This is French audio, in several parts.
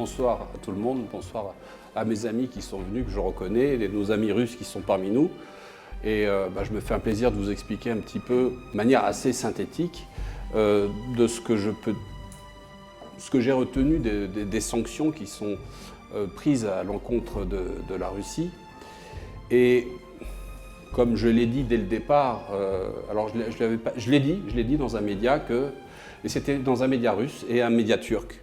bonsoir à tout le monde, bonsoir à mes amis qui sont venus, que je reconnais, et nos amis russes qui sont parmi nous. Et je me fais un plaisir de vous expliquer un petit peu, de manière assez synthétique, de ce que j'ai retenu des sanctions qui sont prises à l'encontre de la Russie. Et comme je l'ai dit dès le départ, alors je l'ai dit dans un média et c'était dans un média russe et un média turc,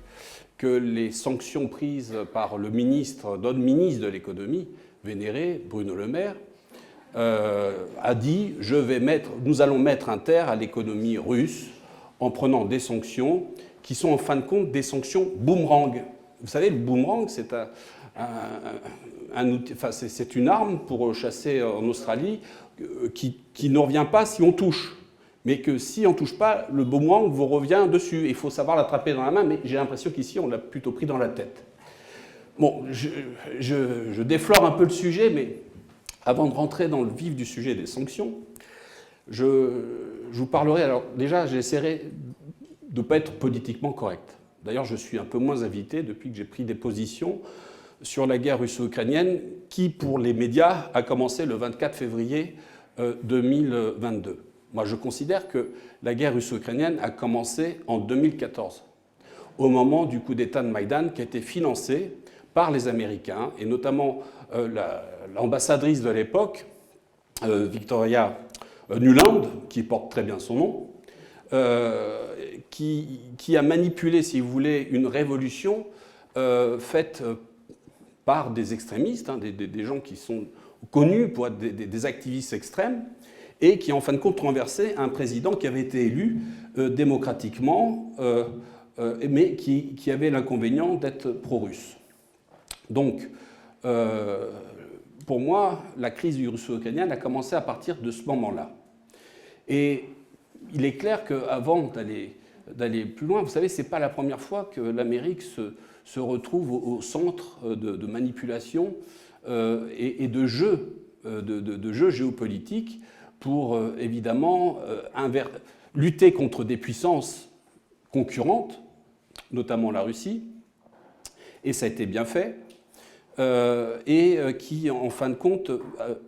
que les sanctions prises par le ministre de l'économie, vénéré Bruno Le Maire, a dit nous allons mettre un terme à l'économie russe en prenant des sanctions qui sont en fin de compte des sanctions boomerang. Vous savez, le boomerang, c'est c'est une arme pour chasser en Australie qui ne revient pas si on touche. Mais que si on ne touche pas, le boomerang vous revient dessus. Il faut savoir l'attraper dans la main, mais j'ai l'impression qu'ici, on l'a plutôt pris dans la tête. Bon, je déflore un peu le sujet, mais avant de rentrer dans le vif du sujet des sanctions, je vous parlerai... Alors déjà, j'essaierai de ne pas être politiquement correct. D'ailleurs, je suis un peu moins invité depuis que j'ai pris des positions sur la guerre russo-ukrainienne qui, pour les médias, a commencé le 24 février 2022. Moi, je considère que la guerre russo-ukrainienne a commencé en 2014, au moment du coup d'État de Maïdan qui a été financé par les Américains, et notamment l'ambassadrice de l'époque, Victoria Nuland, qui porte très bien son nom, qui a manipulé, si vous voulez, une révolution faite par des extrémistes, des gens qui sont connus pour être des activistes extrêmes, et qui, en fin de compte, renversait un président qui avait été élu démocratiquement, mais qui avait l'inconvénient d'être pro-russe. Donc, pour moi, la crise russo-ukrainienne a commencé à partir de ce moment-là. Et il est clair qu'avant d'aller plus loin, vous savez, ce n'est pas la première fois que l'Amérique se retrouve au centre de manipulation et de jeux géopolitiques pour évidemment lutter contre des puissances concurrentes, notamment la Russie, et ça a été bien fait, qui, en fin de compte,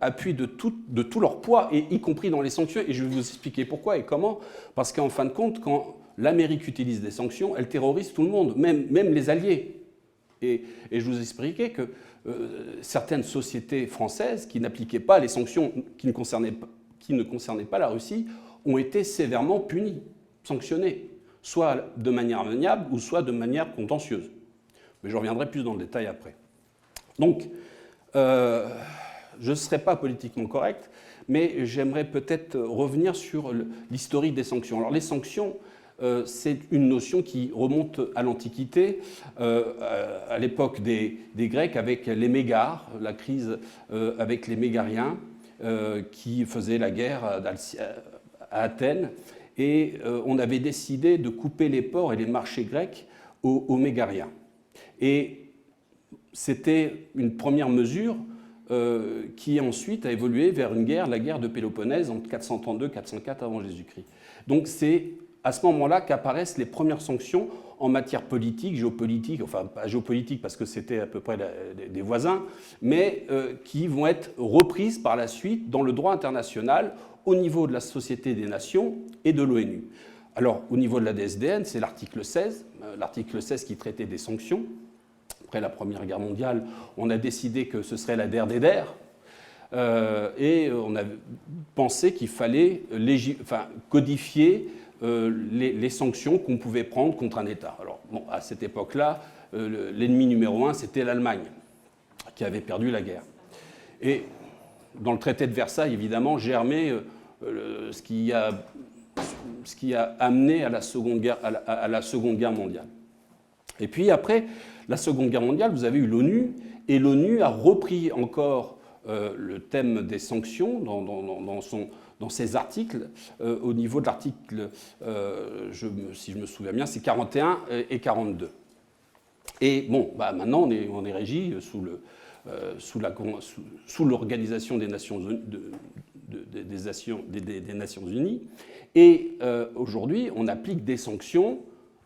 appuient de tout leur poids, et y compris dans les sanctions, et je vais vous expliquer pourquoi et comment, parce qu'en fin de compte, quand l'Amérique utilise des sanctions, elle terrorise tout le monde, même les alliés. Et je vous expliquais que certaines sociétés françaises qui n'appliquaient pas les sanctions qui ne concernaient pas la Russie ont été sévèrement punies, sanctionnées, soit de manière amiable ou soit de manière contentieuse. Mais je reviendrai plus dans le détail après. Donc, je ne serai pas politiquement correct, mais j'aimerais peut-être revenir sur l'historique des sanctions. Alors, les sanctions, c'est une notion qui remonte à l'Antiquité, à l'époque des Grecs avec les Mégare, la crise avec les Mégariens, qui faisaient la guerre à Athènes. Et on avait décidé de couper les ports et les marchés grecs aux Mégariens. Et c'était une première mesure qui ensuite a évolué vers la guerre de Péloponnèse en 432 et 404 avant Jésus-Christ. Donc c'est à ce moment-là qu'apparaissent les premières sanctions en matière politique, géopolitique, enfin pas géopolitique parce que c'était à peu près des voisins, mais qui vont être reprises par la suite dans le droit international au niveau de la Société des Nations et de l'ONU. Alors au niveau de la DSDN, c'est l'article 16 qui traitait des sanctions. Après la Première Guerre mondiale, on a décidé que ce serait la der des der, et on a pensé qu'il fallait codifier les sanctions qu'on pouvait prendre contre un État. Alors, bon, à cette époque-là, l'ennemi numéro un, c'était l'Allemagne, qui avait perdu la guerre. Et dans le traité de Versailles, évidemment, germait ce qui a amené à la Seconde Guerre mondiale. Et puis après la Seconde Guerre mondiale, vous avez eu l'ONU, et l'ONU a repris encore le thème des sanctions dans ses articles, au niveau de l'article, si je me souviens bien, c'est 41 et 42. Et bon, maintenant on est régi sous l'Organisation des Nations Unies, et aujourd'hui on applique des sanctions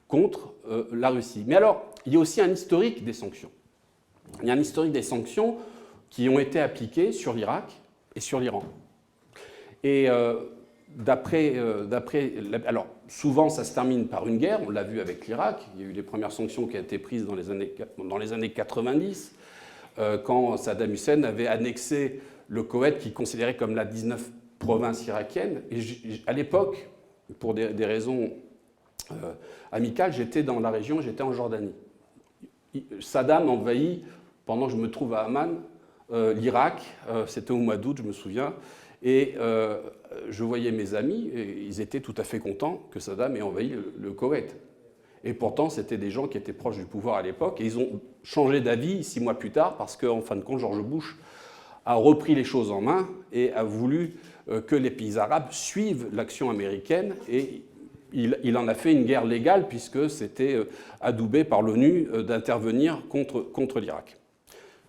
contre la Russie. Mais alors, il y a aussi un historique des sanctions. Il y a un historique des sanctions qui ont été appliquées sur l'Irak et sur l'Iran. Et alors souvent ça se termine par une guerre, on l'a vu avec l'Irak, il y a eu les premières sanctions qui ont été prises dans les années 90, quand Saddam Hussein avait annexé le Koweït, qu'il considérait comme la 19 province irakienne. Et à l'époque, pour des raisons amicales, j'étais dans la région, j'étais en Jordanie. Saddam envahit, pendant que je me trouve à Amman, l'Irak, c'était au mois d'août, je me souviens, et je voyais mes amis, et ils étaient tout à fait contents que Saddam ait envahi le Koweït. Et pourtant, c'était des gens qui étaient proches du pouvoir à l'époque, et ils ont changé d'avis 6 mois plus tard, parce qu'en fin de compte, George Bush a repris les choses en main et a voulu que les pays arabes suivent l'action américaine, et il en a fait une guerre légale, puisque c'était adoubé par l'ONU d'intervenir contre l'Irak.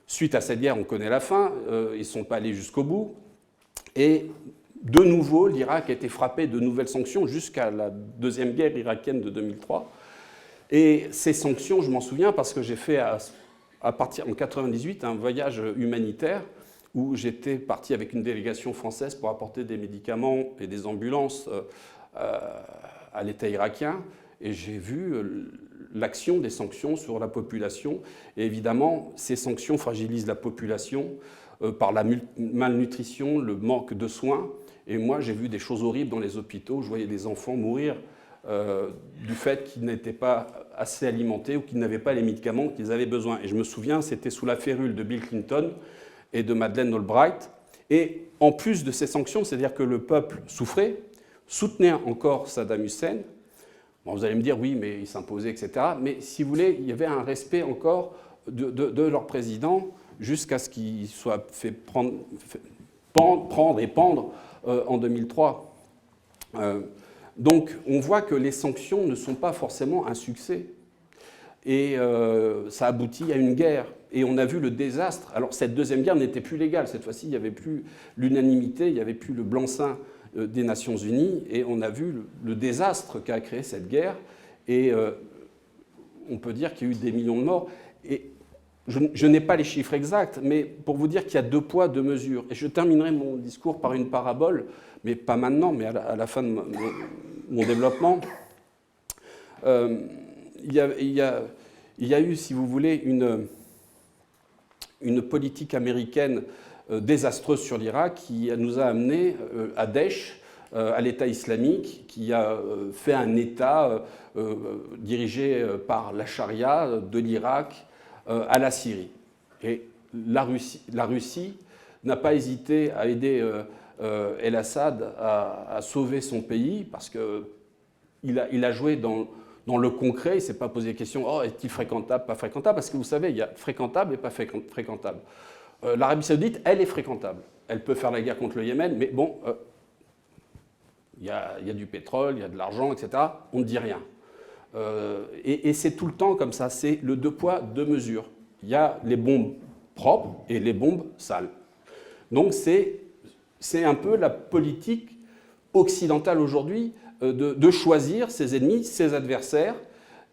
Suite à cette guerre, on connaît la fin, ils ne sont pas allés jusqu'au bout, et de nouveau, l'Irak a été frappé de nouvelles sanctions jusqu'à la deuxième guerre irakienne de 2003. Et ces sanctions, je m'en souviens parce que j'ai fait à partir en 1998 un voyage humanitaire où j'étais parti avec une délégation française pour apporter des médicaments et des ambulances à l'État irakien. Et j'ai vu l'action des sanctions sur la population. Et évidemment, ces sanctions fragilisent la population par la malnutrition, le manque de soins. Et moi, j'ai vu des choses horribles dans les hôpitaux. Je voyais des enfants mourir du fait qu'ils n'étaient pas assez alimentés ou qu'ils n'avaient pas les médicaments qu'ils avaient besoin. Et je me souviens, c'était sous la férule de Bill Clinton et de Madeleine Albright. Et en plus de ces sanctions, c'est-à-dire que le peuple souffrait, soutenait encore Saddam Hussein. Bon, vous allez me dire, oui, mais il s'imposait, etc. Mais si vous voulez, il y avait un respect encore de leur président jusqu'à ce qu'il soit fait prendre et pendre en 2003. Donc on voit que les sanctions ne sont pas forcément un succès. Et ça aboutit à une guerre. Et on a vu le désastre. Alors cette deuxième guerre n'était plus légale. Cette fois-ci, il n'y avait plus l'unanimité, il n'y avait plus le blanc-seing des Nations Unies. Et on a vu le désastre qu'a créé cette guerre. Et on peut dire qu'il y a eu des millions de morts. Et je n'ai pas les chiffres exacts, mais pour vous dire qu'il y a 2 poids, 2 mesures. Et je terminerai mon discours par une parabole, mais pas maintenant, mais à la fin de mon développement. Il y a eu, si vous voulez, une politique américaine désastreuse sur l'Irak qui nous a amené à Daesh, à l'État islamique, qui a fait un État dirigé par la charia de l'Irak à la Syrie. Et la Russie n'a pas hésité à aider El-Assad à sauver son pays, parce qu'il a joué dans le concret. Il ne s'est pas posé la question, oh, est-il fréquentable, pas fréquentable, parce que vous savez, il y a fréquentable et pas fréquentable. L'Arabie Saoudite, elle est fréquentable. Elle peut faire la guerre contre le Yémen, mais bon, il y a du pétrole, il y a de l'argent, etc. On ne dit rien. Et c'est tout le temps comme ça, c'est le 2 poids, 2 mesures. Il y a les bombes propres et les bombes sales. Donc c'est un peu la politique occidentale aujourd'hui de choisir ses ennemis, ses adversaires,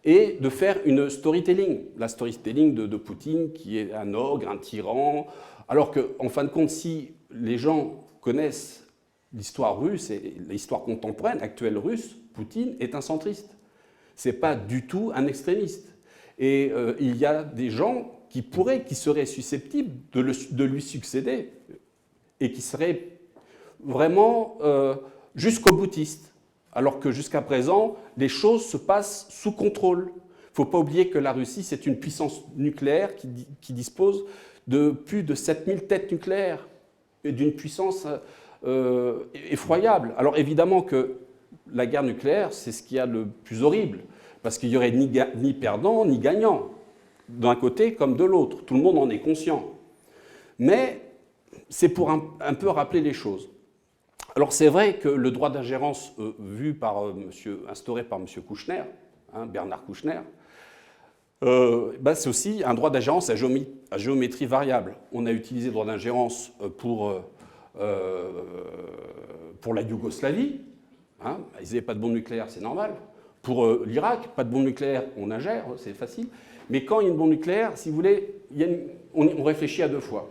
et de faire une storytelling. La storytelling de Poutine, qui est un ogre, un tyran, alors qu'en fin de compte, si les gens connaissent l'histoire russe et l'histoire contemporaine, actuelle russe, Poutine est un centriste. Ce n'est pas du tout un extrémiste. Et il y a des gens qui seraient susceptibles de lui succéder et qui seraient vraiment jusqu'au boutiste. Alors que jusqu'à présent, les choses se passent sous contrôle. Il ne faut pas oublier que la Russie, c'est une puissance nucléaire qui dispose de plus de 7000 têtes nucléaires et d'une puissance effroyable. Alors évidemment que la guerre nucléaire, c'est ce qu'il y a le plus horrible, parce qu'il n'y aurait ni perdant ni gagnant, d'un côté comme de l'autre. Tout le monde en est conscient. Mais c'est pour un peu rappeler les choses. Alors c'est vrai que le droit d'ingérence instauré par M. Kouchner, Bernard Kouchner, c'est aussi un droit d'ingérence à géométrie variable. On a utilisé le droit d'ingérence pour la Yougoslavie. Ils n'avaient pas de bombe nucléaire, c'est normal. Pour l'Irak, pas de bombe nucléaire, on ingère, c'est facile. Mais quand il y a une bombe nucléaire, si vous voulez, on réfléchit à deux fois.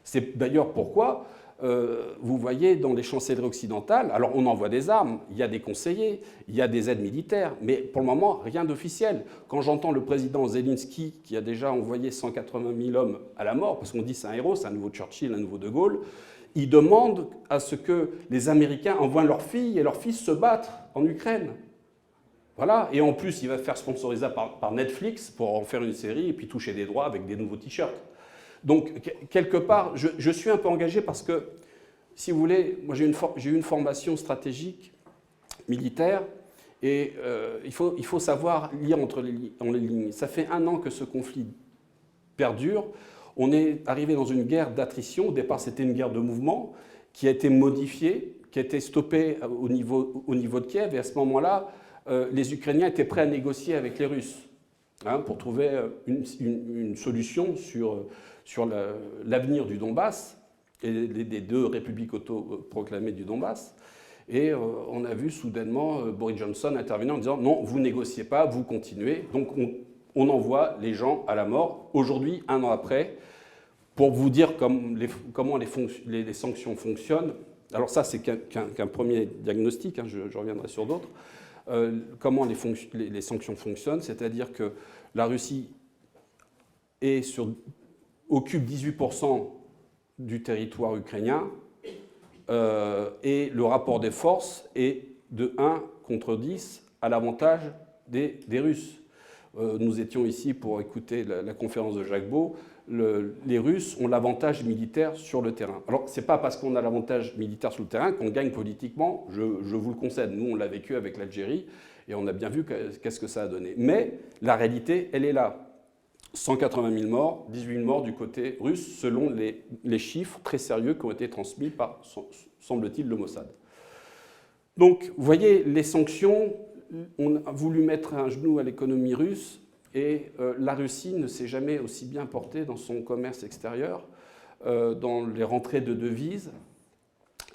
C'est d'ailleurs pourquoi, vous voyez, dans les chancelleries occidentales, alors on envoie des armes, il y a des conseillers, il y a des aides militaires, mais pour le moment, rien d'officiel. Quand j'entends le président Zelensky, qui a déjà envoyé 180 000 hommes à la mort, parce qu'on dit c'est un héros, c'est un nouveau Churchill, un nouveau De Gaulle, il demande à ce que les Américains envoient leurs filles et leurs fils se battre en Ukraine. Voilà, et en plus, il va faire sponsoriser par Netflix pour en faire une série et puis toucher des droits avec des nouveaux t-shirts. Donc, quelque part, je suis un peu engagé parce que, si vous voulez, moi j'ai eu une formation stratégique militaire et il faut savoir lire entre les lignes. Ça fait 1 an que ce conflit perdure. On est arrivé dans une guerre d'attrition. Au départ, c'était une guerre de mouvement qui a été modifiée, qui a été stoppée au niveau de Kiev. Et à ce moment-là, les Ukrainiens étaient prêts à négocier avec les Russes pour trouver une solution sur l'avenir du Donbass et des 2 républiques autoproclamées du Donbass. Et on a vu soudainement Boris Johnson intervenir en disant « Non, vous négociez pas, vous continuez. » Donc on envoie les gens à la mort. Aujourd'hui, 1 an après, pour vous dire comment les sanctions fonctionnent. Alors ça, c'est qu'un premier diagnostic, je reviendrai sur d'autres. Comment les sanctions fonctionnent, c'est-à-dire que la Russie occupe 18% du territoire ukrainien et le rapport des forces est de 1 contre 10 à l'avantage des Russes. Nous étions ici pour écouter la conférence de Jacques Beau. Les Russes ont l'avantage militaire sur le terrain. Alors, ce n'est pas parce qu'on a l'avantage militaire sur le terrain qu'on gagne politiquement, je vous le concède. Nous, on l'a vécu avec l'Algérie et on a bien vu qu'est-ce que ça a donné. Mais la réalité, elle est là. 180 000 morts, 18 000 morts du côté russe, selon les chiffres très sérieux qui ont été transmis par, semble-t-il, le Mossad. Donc, vous voyez, les sanctions, on a voulu mettre un genou à l'économie russe, et la Russie ne s'est jamais aussi bien portée dans son commerce extérieur, dans les rentrées de devises.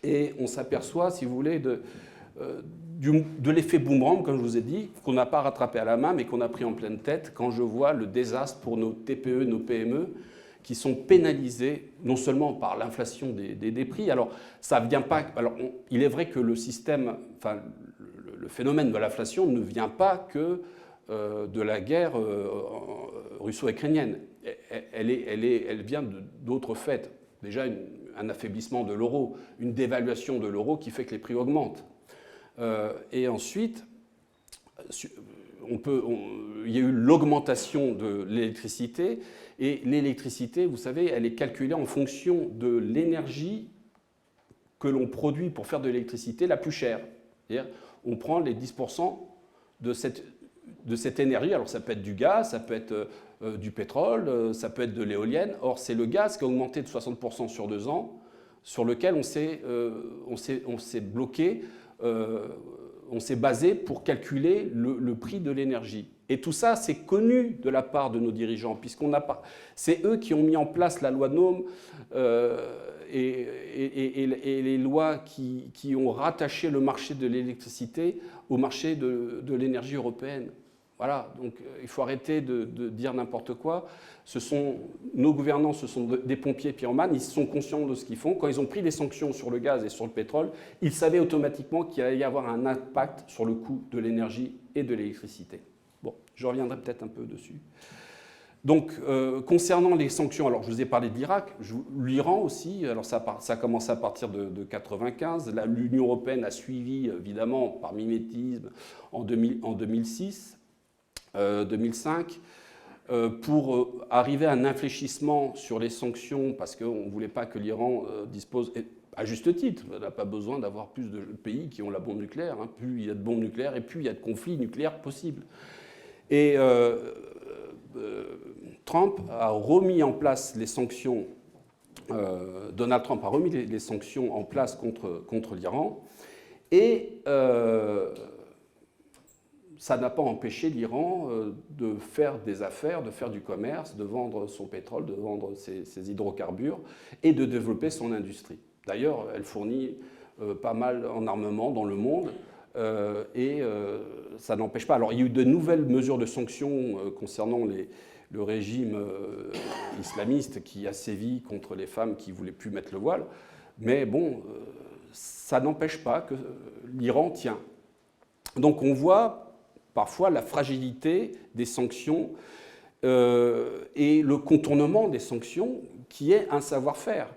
Et on s'aperçoit, si vous voulez, de l'effet boomerang, comme je vous ai dit, qu'on n'a pas rattrapé à la main, mais qu'on a pris en pleine tête quand je vois le désastre pour nos TPE, nos PME, qui sont pénalisés non seulement par l'inflation des prix. Alors, ça vient pas. Alors, il est vrai que le système, enfin, le phénomène de l'inflation ne vient pas que de la guerre russo-ukrainienne. Elle vient d'autres faits. Déjà, un affaiblissement de l'euro, une dévaluation de l'euro qui fait que les prix augmentent. Et ensuite, il y a eu l'augmentation de l'électricité. Et l'électricité, vous savez, elle est calculée en fonction de l'énergie que l'on produit pour faire de l'électricité la plus chère. C'est-à-dire, on prend les 10% de cette énergie. Alors ça peut être du gaz, ça peut être du pétrole, ça peut être de l'éolienne. Or, c'est le gaz qui a augmenté de 60% sur 2 ans, sur lequel on s'est bloqué, on s'est basé pour calculer le prix de l'énergie. Et tout ça, c'est connu de la part de nos dirigeants, c'est eux qui ont mis en place la loi NOM et les lois qui ont rattaché le marché de l'électricité au marché de l'énergie européenne. Voilà, donc il faut arrêter de dire n'importe quoi. Nos gouvernants, ce sont des pompiers pyromanes, ils sont conscients de ce qu'ils font. Quand ils ont pris des sanctions sur le gaz et sur le pétrole, ils savaient automatiquement qu'il allait y avoir un impact sur le coût de l'énergie et de l'électricité. Bon, je reviendrai peut-être un peu dessus. Donc, concernant les sanctions, alors je vous ai parlé de l'Irak, l'Iran aussi, alors ça a commencé à partir de 1995. L'Union européenne a suivi, évidemment, par mimétisme, en 2006. 2005, pour arriver à un infléchissement sur les sanctions, parce qu'on ne voulait pas que l'Iran dispose, à juste titre, on n'a pas besoin d'avoir plus de pays qui ont la bombe nucléaire. Plus il y a de bombes nucléaires et plus il y a de conflits nucléaires possibles. Et Trump a remis en place les sanctions, Donald Trump a remis les sanctions en place contre l'Iran, et ça n'a pas empêché l'Iran de faire des affaires, de faire du commerce, de vendre son pétrole, de vendre ses hydrocarbures et de développer son industrie. D'ailleurs, elle fournit pas mal en armement dans le monde. Ça n'empêche pas. Alors, il y a eu de nouvelles mesures de sanctions concernant le régime islamiste qui a sévi contre les femmes qui ne voulaient plus mettre le voile. Mais bon, ça n'empêche pas que l'Iran tient. Donc, on voit parfois la fragilité des sanctions et le contournement des sanctions qui est un savoir-faire.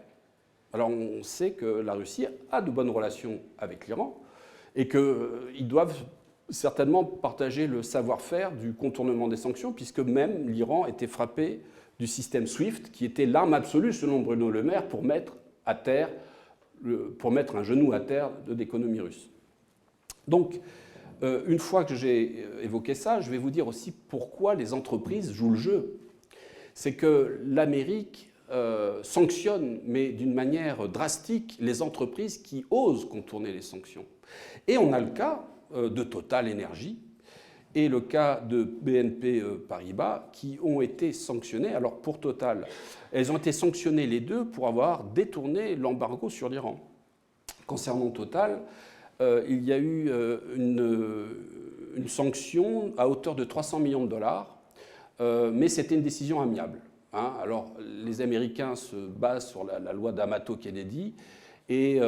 Alors, on sait que la Russie a de bonnes relations avec l'Iran et qu'ils doivent certainement partager le savoir-faire du contournement des sanctions, puisque même l'Iran était frappé du système SWIFT, qui était l'arme absolue, selon Bruno Le Maire, pour mettre un genou à terre de l'économie russe. Donc, une fois que j'ai évoqué ça, je vais vous dire aussi pourquoi les entreprises jouent le jeu. C'est que l'Amérique sanctionne, mais d'une manière drastique, les entreprises qui osent contourner les sanctions. Et on a le cas de Total Energy et le cas de BNP Paribas qui ont été sanctionnés. Alors pour Total, elles ont été sanctionnées les deux pour avoir détourné l'embargo sur l'Iran. Concernant Total, il y a eu une sanction à hauteur de 300 millions de dollars, mais c'était une décision amiable. Alors les Américains se basent sur la loi d'Amato-Kennedy et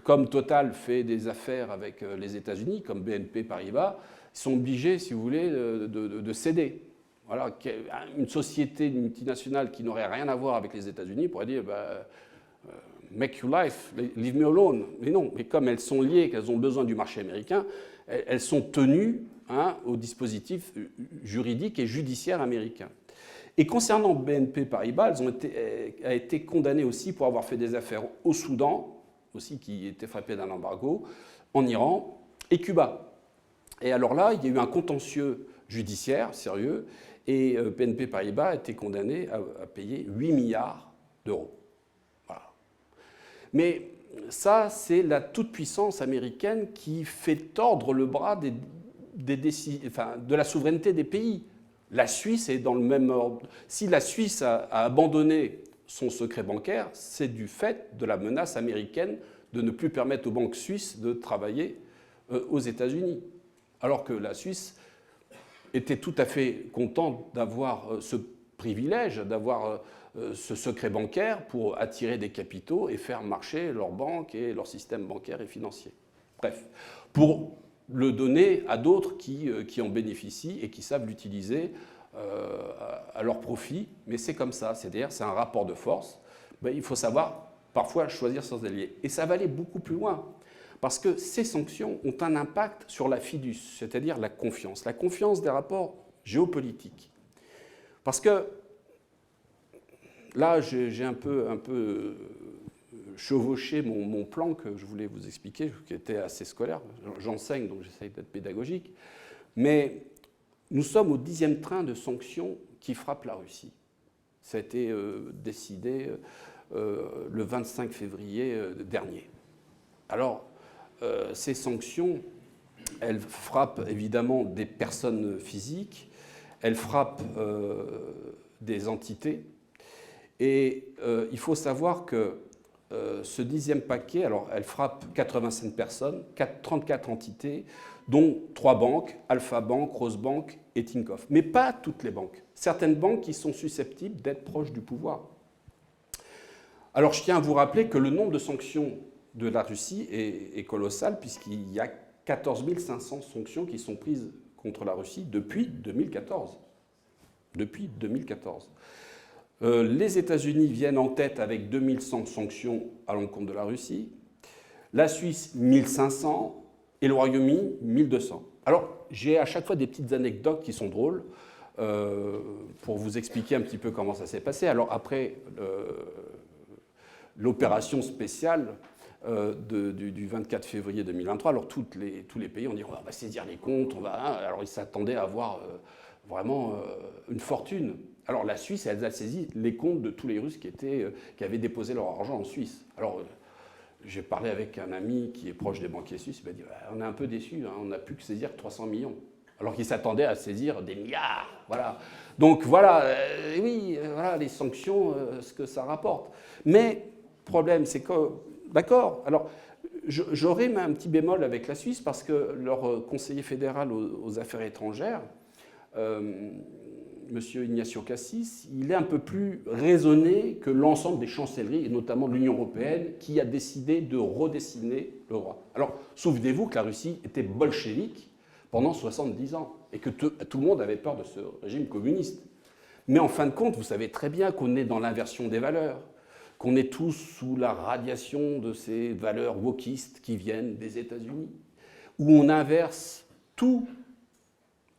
comme Total fait des affaires avec les États-Unis, comme BNP Paribas, ils sont obligés, si vous voulez, de céder. Voilà, une société multinationale qui n'aurait rien à voir avec les États-Unis pourrait dire make your life, leave me alone. Mais non, mais comme elles sont liées, qu'elles ont besoin du marché américain, elles sont tenues au dispositif juridique et judiciaire américain. Et concernant BNP Paribas, elles ont été condamnées aussi pour avoir fait des affaires au Soudan, aussi qui était frappé d'un embargo, en Iran et Cuba. Et alors là, il y a eu un contentieux judiciaire sérieux et BNP Paribas a été condamné à payer 8 milliards d'euros. Voilà. Mais ça, c'est la toute-puissance américaine qui fait tordre le bras de la souveraineté des pays. La Suisse est dans le même ordre. Si la Suisse a abandonné son secret bancaire, c'est du fait de la menace américaine de ne plus permettre aux banques suisses de travailler aux États-Unis. Alors que la Suisse était tout à fait contente d'avoir ce privilège, d'avoir ce secret bancaire pour attirer des capitaux et faire marcher leurs banques et leur système bancaire et financier. Bref, pour le donner à d'autres qui en bénéficient et qui savent l'utiliser à leur profit. Mais c'est comme ça, c'est-à-dire c'est un rapport de force. Ben, il faut savoir parfois choisir ses alliés. Et ça va aller beaucoup plus loin, parce que ces sanctions ont un impact sur la fidus, c'est-à-dire la confiance des rapports géopolitiques. Parce que là, j'ai un peu chevauché mon plan que je voulais vous expliquer, qui était assez scolaire. J'enseigne, donc j'essaye d'être pédagogique. Mais nous sommes au 10e train de sanctions qui frappent la Russie. Ça a été décidé le 25 février dernier. Alors, ces sanctions, elles frappent évidemment des personnes physiques, elles frappent des entités. Et il faut savoir que ce 10e paquet, alors elle frappe 85 personnes, 34 entités, dont 3 banques, Alpha Bank, Rose Bank et Tinkoff. Mais pas toutes les banques. Certaines banques qui sont susceptibles d'être proches du pouvoir. Alors je tiens à vous rappeler que le nombre de sanctions de la Russie est colossal, puisqu'il y a 14 500 sanctions qui sont prises contre la Russie depuis 2014. Depuis 2014. Les États-Unis viennent en tête avec 2100 sanctions à l'encontre de la Russie, la Suisse 1500 et le Royaume-Uni 1200. Alors j'ai à chaque fois des petites anecdotes qui sont drôles pour vous expliquer un petit peu comment ça s'est passé. Alors après l'opération spéciale du 24 février 2023, alors tous les pays ont dit on va saisir les comptes, alors ils s'attendaient à avoir vraiment une fortune. Alors la Suisse, elle a saisi les comptes de tous les Russes qui avaient déposé leur argent en Suisse. Alors j'ai parlé avec un ami qui est proche des banquiers suisses, il m'a dit on est un peu déçus, on n'a plus que saisir 300 millions. Alors qu'ils s'attendaient à saisir des milliards. Voilà. Donc voilà, oui, voilà les sanctions, ce que ça rapporte. Mais le problème, c'est que, d'accord, alors J'aurais un petit bémol avec la Suisse parce que leur conseiller fédéral aux affaires étrangères, M. Ignacio Cassis, il est un peu plus raisonné que l'ensemble des chancelleries, et notamment de l'Union européenne, qui a décidé de redessiner le droit. Alors, souvenez-vous que la Russie était bolchevique pendant 70 ans, et que tout le monde avait peur de ce régime communiste. Mais en fin de compte, vous savez très bien qu'on est dans l'inversion des valeurs, qu'on est tous sous la radiation de ces valeurs wokistes qui viennent des États-Unis, où on inverse tout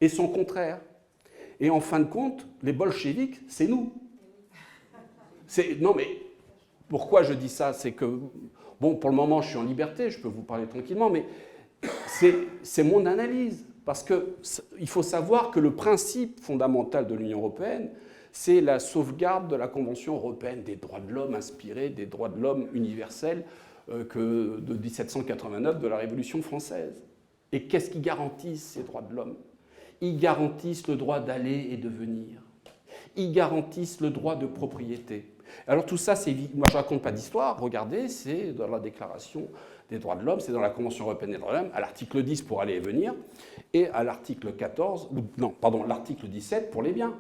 et son contraire. Et en fin de compte, les bolcheviks, c'est nous. Non mais, pourquoi je dis ça? C'est que, bon, pour le moment, je suis en liberté, je peux vous parler tranquillement, mais c'est mon analyse. Parce qu'il faut savoir que le principe fondamental de l'Union européenne, c'est la sauvegarde de la Convention européenne des droits de l'homme, inspirée des droits de l'homme universels de 1789, de la Révolution française. Et qu'est-ce qui garantit ces droits de l'homme? Ils garantissent le droit d'aller et de venir. Ils garantissent le droit de propriété. Alors tout ça, moi je ne raconte pas d'histoire, regardez, c'est dans la Déclaration des droits de l'homme, c'est dans la Convention européenne des droits de l'homme, à l'article 10 pour aller et venir, et à l'article 14, non, pardon, l'article 17 pour les biens.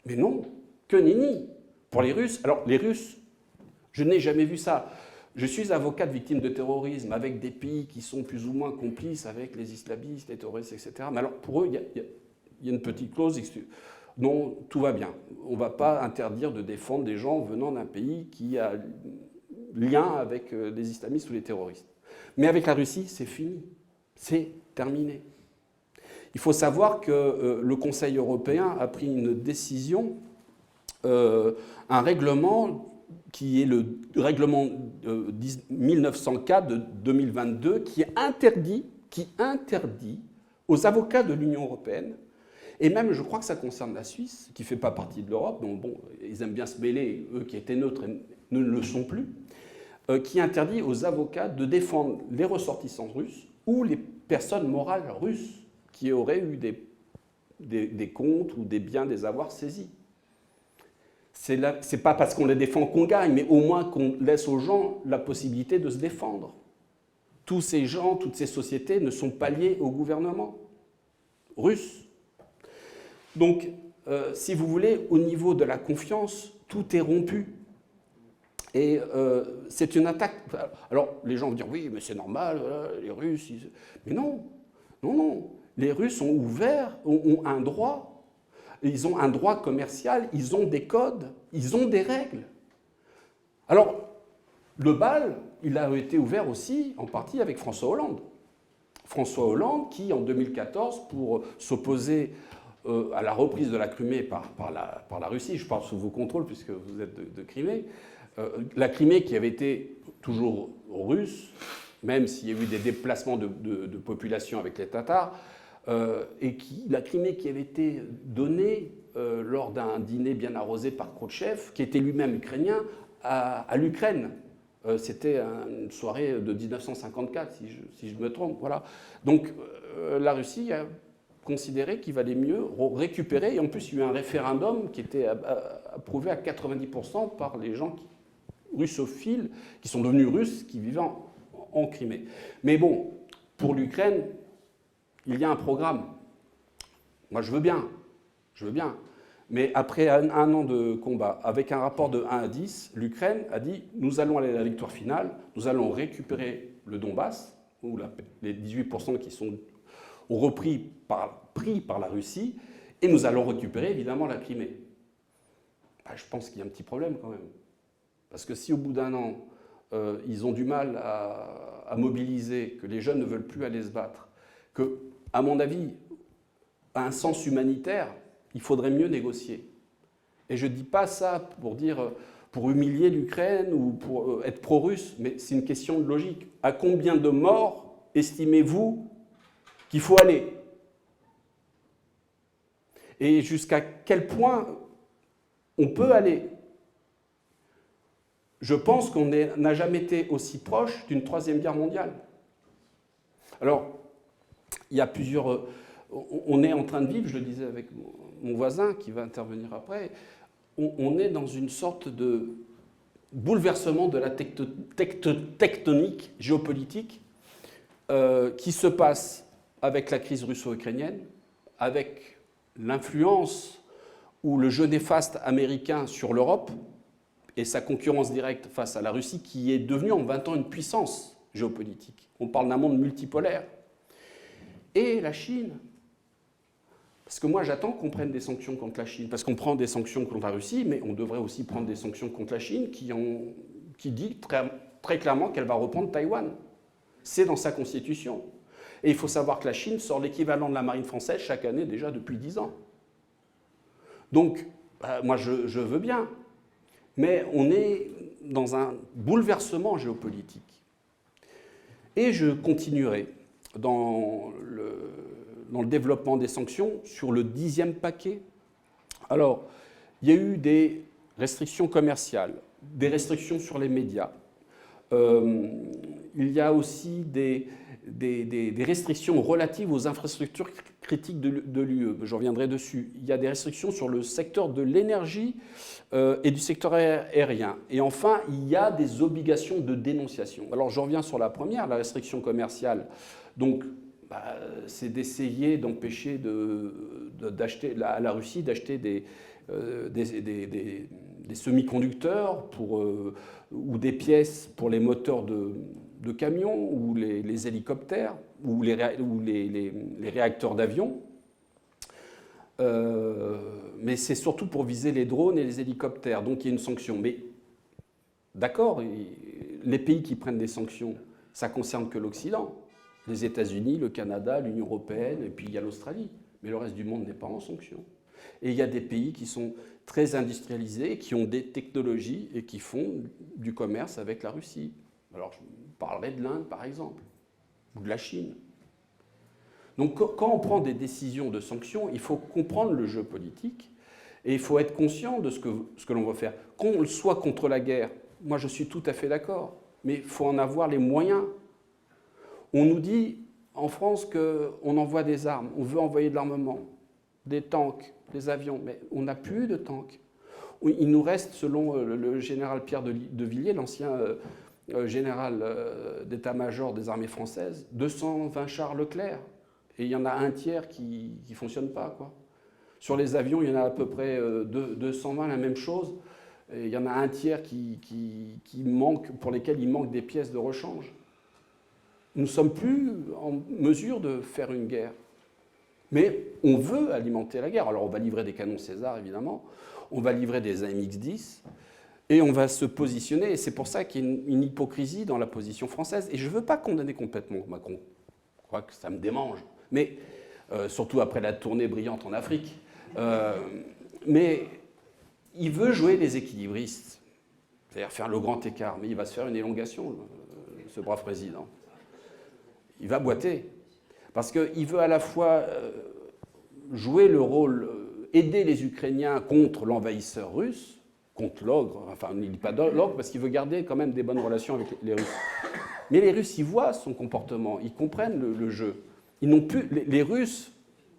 Mais non, que nenni. Pour les Russes, alors les Russes, je n'ai jamais vu ça. Je suis avocat de victimes de terrorisme avec des pays qui sont plus ou moins complices avec les islamistes, les terroristes, etc. Mais alors pour eux, il y a une petite clause. Non, tout va bien. On ne va pas interdire de défendre des gens venant d'un pays qui a lien avec les islamistes ou les terroristes. Mais avec la Russie, c'est fini. C'est terminé. Il faut savoir que le Conseil européen a pris une décision, un règlement qui est le règlement 1904 de 2022, qui interdit aux avocats de l'Union européenne, et même je crois que ça concerne la Suisse, qui ne fait pas partie de l'Europe, donc bon, ils aiment bien se mêler, eux qui étaient neutres et ne le sont plus, qui interdit aux avocats de défendre les ressortissants russes ou les personnes morales russes qui auraient eu des comptes ou des biens, des avoirs saisis. C'est pas parce qu'on les défend qu'on gagne, mais au moins qu'on laisse aux gens la possibilité de se défendre. Tous ces gens, toutes ces sociétés ne sont pas liées au gouvernement russe. Donc, si vous voulez, au niveau de la confiance, tout est rompu. Et c'est une attaque. Alors, les gens vont dire, oui, mais c'est normal, les Russes... Mais non, non, non. Les Russes ont un droit. Ils ont un droit commercial, ils ont des codes, ils ont des règles. Alors, le bal, il a été ouvert aussi en partie avec François Hollande. François Hollande qui, en 2014, pour s'opposer à la reprise de la Crimée par la Russie, je parle sous vos contrôles puisque vous êtes de Crimée, la Crimée qui avait été toujours russe, même s'il y a eu des déplacements de population avec les Tatars, et la Crimée qui avait été donnée lors d'un dîner bien arrosé par Khrouchtchev, qui était lui-même ukrainien, à l'Ukraine. C'était une soirée de 1954, si je me trompe. Voilà. Donc la Russie a considéré qu'il valait mieux récupérer, et en plus il y a eu un référendum qui était approuvé à 90% par les gens russophiles, qui sont devenus russes, qui vivaient en Crimée. Mais bon, pour l'Ukraine, il y a un programme. Moi, je veux bien. Mais après un an de combat, avec un rapport de 1 à 10, l'Ukraine a dit « Nous allons aller à la victoire finale, nous allons récupérer le Donbass, ou les 18% qui sont repris par la Russie, et nous allons récupérer évidemment la Crimée. » Je pense qu'il y a un petit problème quand même. Parce que si au bout d'un an, ils ont du mal à mobiliser, que les jeunes ne veulent plus aller se battre, que, à mon avis, à un sens humanitaire, il faudrait mieux négocier. Et je ne dis pas ça pour humilier l'Ukraine ou pour être pro-russe, mais c'est une question de logique. À combien de morts estimez-vous qu'il faut aller? Et jusqu'à quel point on peut aller? Je pense qu'on n'a jamais été aussi proche d'une troisième guerre mondiale. Alors, il y a plusieurs... On est en train de vivre, je le disais avec mon voisin qui va intervenir après, on est dans une sorte bouleversement de la tectonique géopolitique qui se passe avec la crise russo-ukrainienne, avec l'influence ou le jeu néfaste américain sur l'Europe et sa concurrence directe face à la Russie qui est devenue en 20 ans une puissance géopolitique. On parle d'un monde multipolaire. Et la Chine. Parce que moi, j'attends qu'on prenne des sanctions contre la Chine. Parce qu'on prend des sanctions contre la Russie, mais on devrait aussi prendre des sanctions contre la Chine qui dit très clairement qu'elle va reprendre Taïwan. C'est dans sa constitution. Et il faut savoir que la Chine sort l'équivalent de la marine française chaque année déjà depuis 10 ans. Donc, moi, je veux bien. Mais on est dans un bouleversement géopolitique. Et je continuerai dans le développement des sanctions sur le 10e paquet. Alors, il y a eu des restrictions commerciales, des restrictions sur les médias. Il y a aussi des restrictions relatives aux infrastructures critiques de l'UE. Je reviendrai dessus. Il y a des restrictions sur le secteur de l'énergie et du secteur aérien. Et enfin, il y a des obligations de dénonciation. Alors, je reviens sur la première, la restriction commerciale. Donc, c'est d'essayer d'empêcher à la Russie d'acheter des semi-conducteurs ou des pièces pour les moteurs de camions ou les hélicoptères ou les réacteurs d'avion. Mais c'est surtout pour viser les drones et les hélicoptères. Donc il y a une sanction. Mais d'accord, les pays qui prennent des sanctions, ça ne concerne que l'Occident. Les États-Unis, le Canada, l'Union européenne, et puis il y a l'Australie. Mais le reste du monde n'est pas en sanction. Et il y a des pays qui sont très industrialisés, qui ont des technologies et qui font du commerce avec la Russie. Alors je parlerai de l'Inde, par exemple, ou de la Chine. Donc quand on prend des décisions de sanctions, il faut comprendre le jeu politique et il faut être conscient de ce que l'on va faire. Qu'on soit contre la guerre, moi je suis tout à fait d'accord, mais il faut en avoir les moyens. On nous dit en France qu'on envoie des armes, on veut envoyer de l'armement, des tanks, des avions, mais on n'a plus de tanks. Il nous reste, selon le général Pierre de Villiers, l'ancien général d'état-major des armées françaises, 220 chars Leclerc. Et il y en a un tiers qui ne fonctionne pas, quoi. Sur les avions, il y en a à peu près 220, la même chose. Et il y en a un tiers qui manque, pour lesquels il manque des pièces de rechange. Nous ne sommes plus en mesure de faire une guerre. Mais on veut alimenter la guerre. Alors on va livrer des canons César, évidemment. On va livrer des AMX-10. Et on va se positionner. Et c'est pour ça qu'il y a une hypocrisie dans la position française. Et je ne veux pas condamner complètement Macron. Je crois que ça me démange. Mais surtout après la tournée brillante en Afrique. Mais il veut jouer les équilibristes. C'est-à-dire faire le grand écart. Mais il va se faire une élongation, ce brave président. Il va boiter. Parce qu'il veut à la fois jouer le rôle, aider les Ukrainiens contre l'envahisseur russe, contre l'ogre, enfin il ne dit pas l'ogre parce qu'il veut garder quand même des bonnes relations avec les Russes. Mais les Russes, ils voient son comportement, ils comprennent le jeu. Les Russes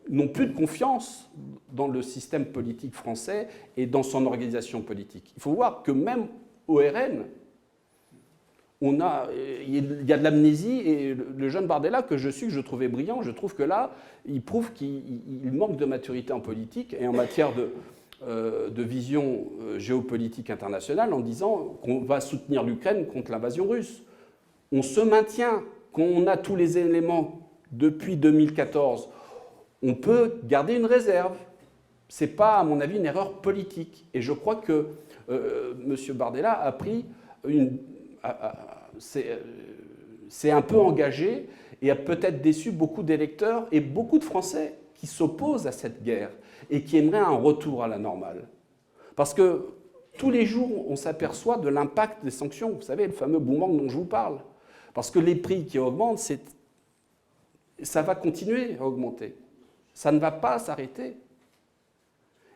n'ont plus de confiance dans le système politique français et dans son organisation politique. Il faut voir que même au RN, il y a de l'amnésie, et le jeune Bardella que je trouvais brillant, je trouve que là, il prouve qu'il manque de maturité en politique et en matière de vision géopolitique internationale en disant qu'on va soutenir l'Ukraine contre l'invasion russe. On se maintient, qu'on a tous les éléments depuis 2014, on peut garder une réserve. Ce n'est pas, à mon avis, une erreur politique. Et je crois que M. Bardella a pris c'est un peu engagé et a peut-être déçu beaucoup d'électeurs et beaucoup de Français qui s'opposent à cette guerre et qui aimeraient un retour à la normale. Parce que tous les jours, on s'aperçoit de l'impact des sanctions. Vous savez, le fameux boomerang dont je vous parle. Parce que les prix qui augmentent, ça va continuer à augmenter. Ça ne va pas s'arrêter.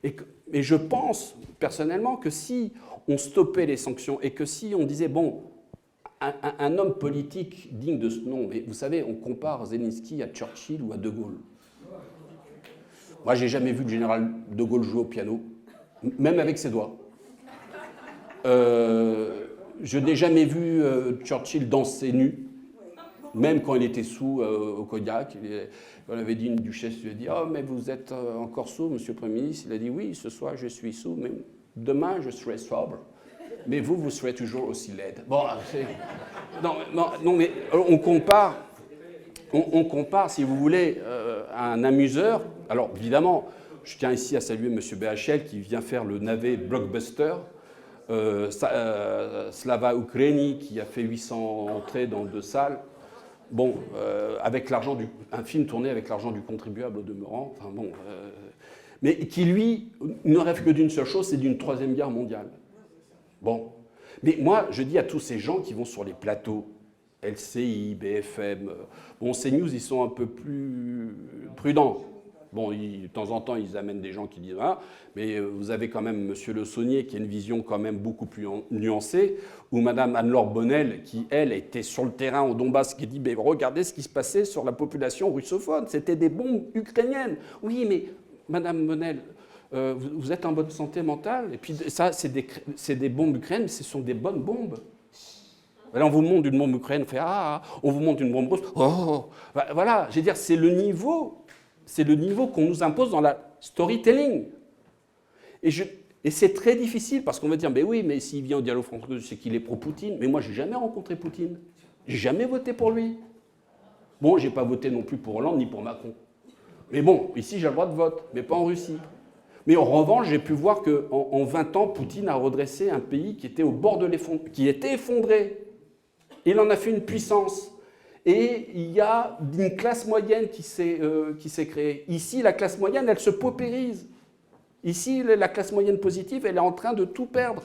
Et je pense personnellement que si on stoppait les sanctions et que si on disait, bon, un homme politique digne de ce nom, mais vous savez, on compare Zelensky à Churchill ou à De Gaulle. Moi, j'ai jamais vu le général De Gaulle jouer au piano, même avec ses doigts. je n'ai jamais vu Churchill danser nu, même quand il était sous au cognac. On avait dit, une duchesse lui a dit « Oh, mais vous êtes encore sous, monsieur le Premier ministre ?» Il a dit « Oui, ce soir je suis sous, mais demain je serai sobre. Mais vous serez toujours aussi laide. » Bon, non, mais on compare, si vous voulez, à un amuseur. Alors, évidemment, je tiens ici à saluer monsieur BHL qui vient faire le navet blockbuster. Slava Ukraini qui a fait 800 entrées dans 2 salles. Bon, avec l'argent un film tourné avec l'argent du contribuable au demeurant, enfin bon, mais qui lui ne rêve que d'une seule chose, c'est d'une 3e guerre mondiale. Bon, mais moi je dis à tous ces gens qui vont sur les plateaux, LCI, BFM, bon, CNews ils sont un peu plus prudents. Bon, de temps en temps, ils amènent des gens qui disent « Ah », mais vous avez quand même M. Le Saunier qui a une vision quand même beaucoup plus nuancée, ou Mme Anne-Laure Bonnel qui, elle, était sur le terrain au Donbass, qui dit « Mais regardez ce qui se passait sur la population russophone, c'était des bombes ukrainiennes. » Oui, mais Mme Bonnel, vous êtes en bonne santé mentale, et puis ça, c'est des bombes ukrainiennes, mais ce sont des bonnes bombes. Là, on vous montre une bombe ukrainienne, on fait « Ah », on vous montre une bombe russe, « Oh ». Voilà, je veux dire, c'est le niveau... C'est le niveau qu'on nous impose dans la storytelling. Et c'est très difficile parce qu'on va dire, mais oui, mais s'il vient au dialogue franco, c'est qu'il est pro-Poutine. Mais moi, je n'ai jamais rencontré Poutine. Je n'ai jamais voté pour lui. Bon, je n'ai pas voté non plus pour Hollande ni pour Macron. Mais bon, ici, j'ai le droit de vote, mais pas en Russie. Mais en revanche, j'ai pu voir qu'en 20 ans, Poutine a redressé un pays qui était au bord de l'effondrement, qui était effondré. Il en a fait une puissance. Et il y a une classe moyenne qui s'est créée. Ici, la classe moyenne, elle se paupérise. Ici, la classe moyenne positive, elle est en train de tout perdre.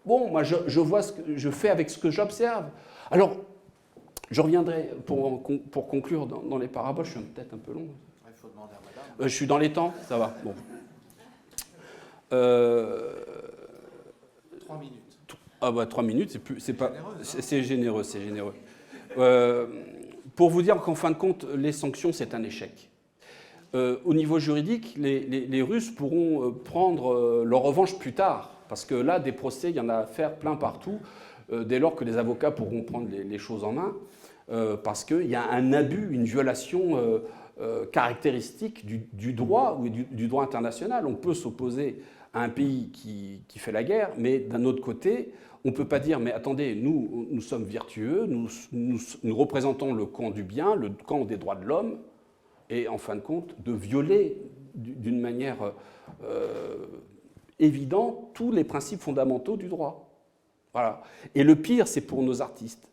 Bon, moi, je vois ce que je fais avec ce que j'observe. Alors, je reviendrai pour conclure dans les paraboles. Je suis peut-être un peu long. Il faut demander à madame. Je suis dans les temps, ça va. Bon. 3 minutes. Ah bah 3 minutes, c'est généreux, c'est généreux. Pour vous dire qu'en fin de compte, les sanctions, c'est un échec. Au niveau juridique, les Russes pourront prendre leur revanche plus tard, parce que là, des procès, il y en a à faire plein partout, dès lors que les avocats pourront prendre les choses en main, parce qu'il y a un abus, une violation caractéristique du droit ou du droit international. On peut s'opposer à un pays qui fait la guerre, mais d'un autre côté, on ne peut pas dire, mais attendez, nous sommes vertueux, nous représentons le camp du bien, le camp des droits de l'homme, et en fin de compte, de violer d'une manière évidente tous les principes fondamentaux du droit. Voilà. Et le pire, c'est pour nos artistes,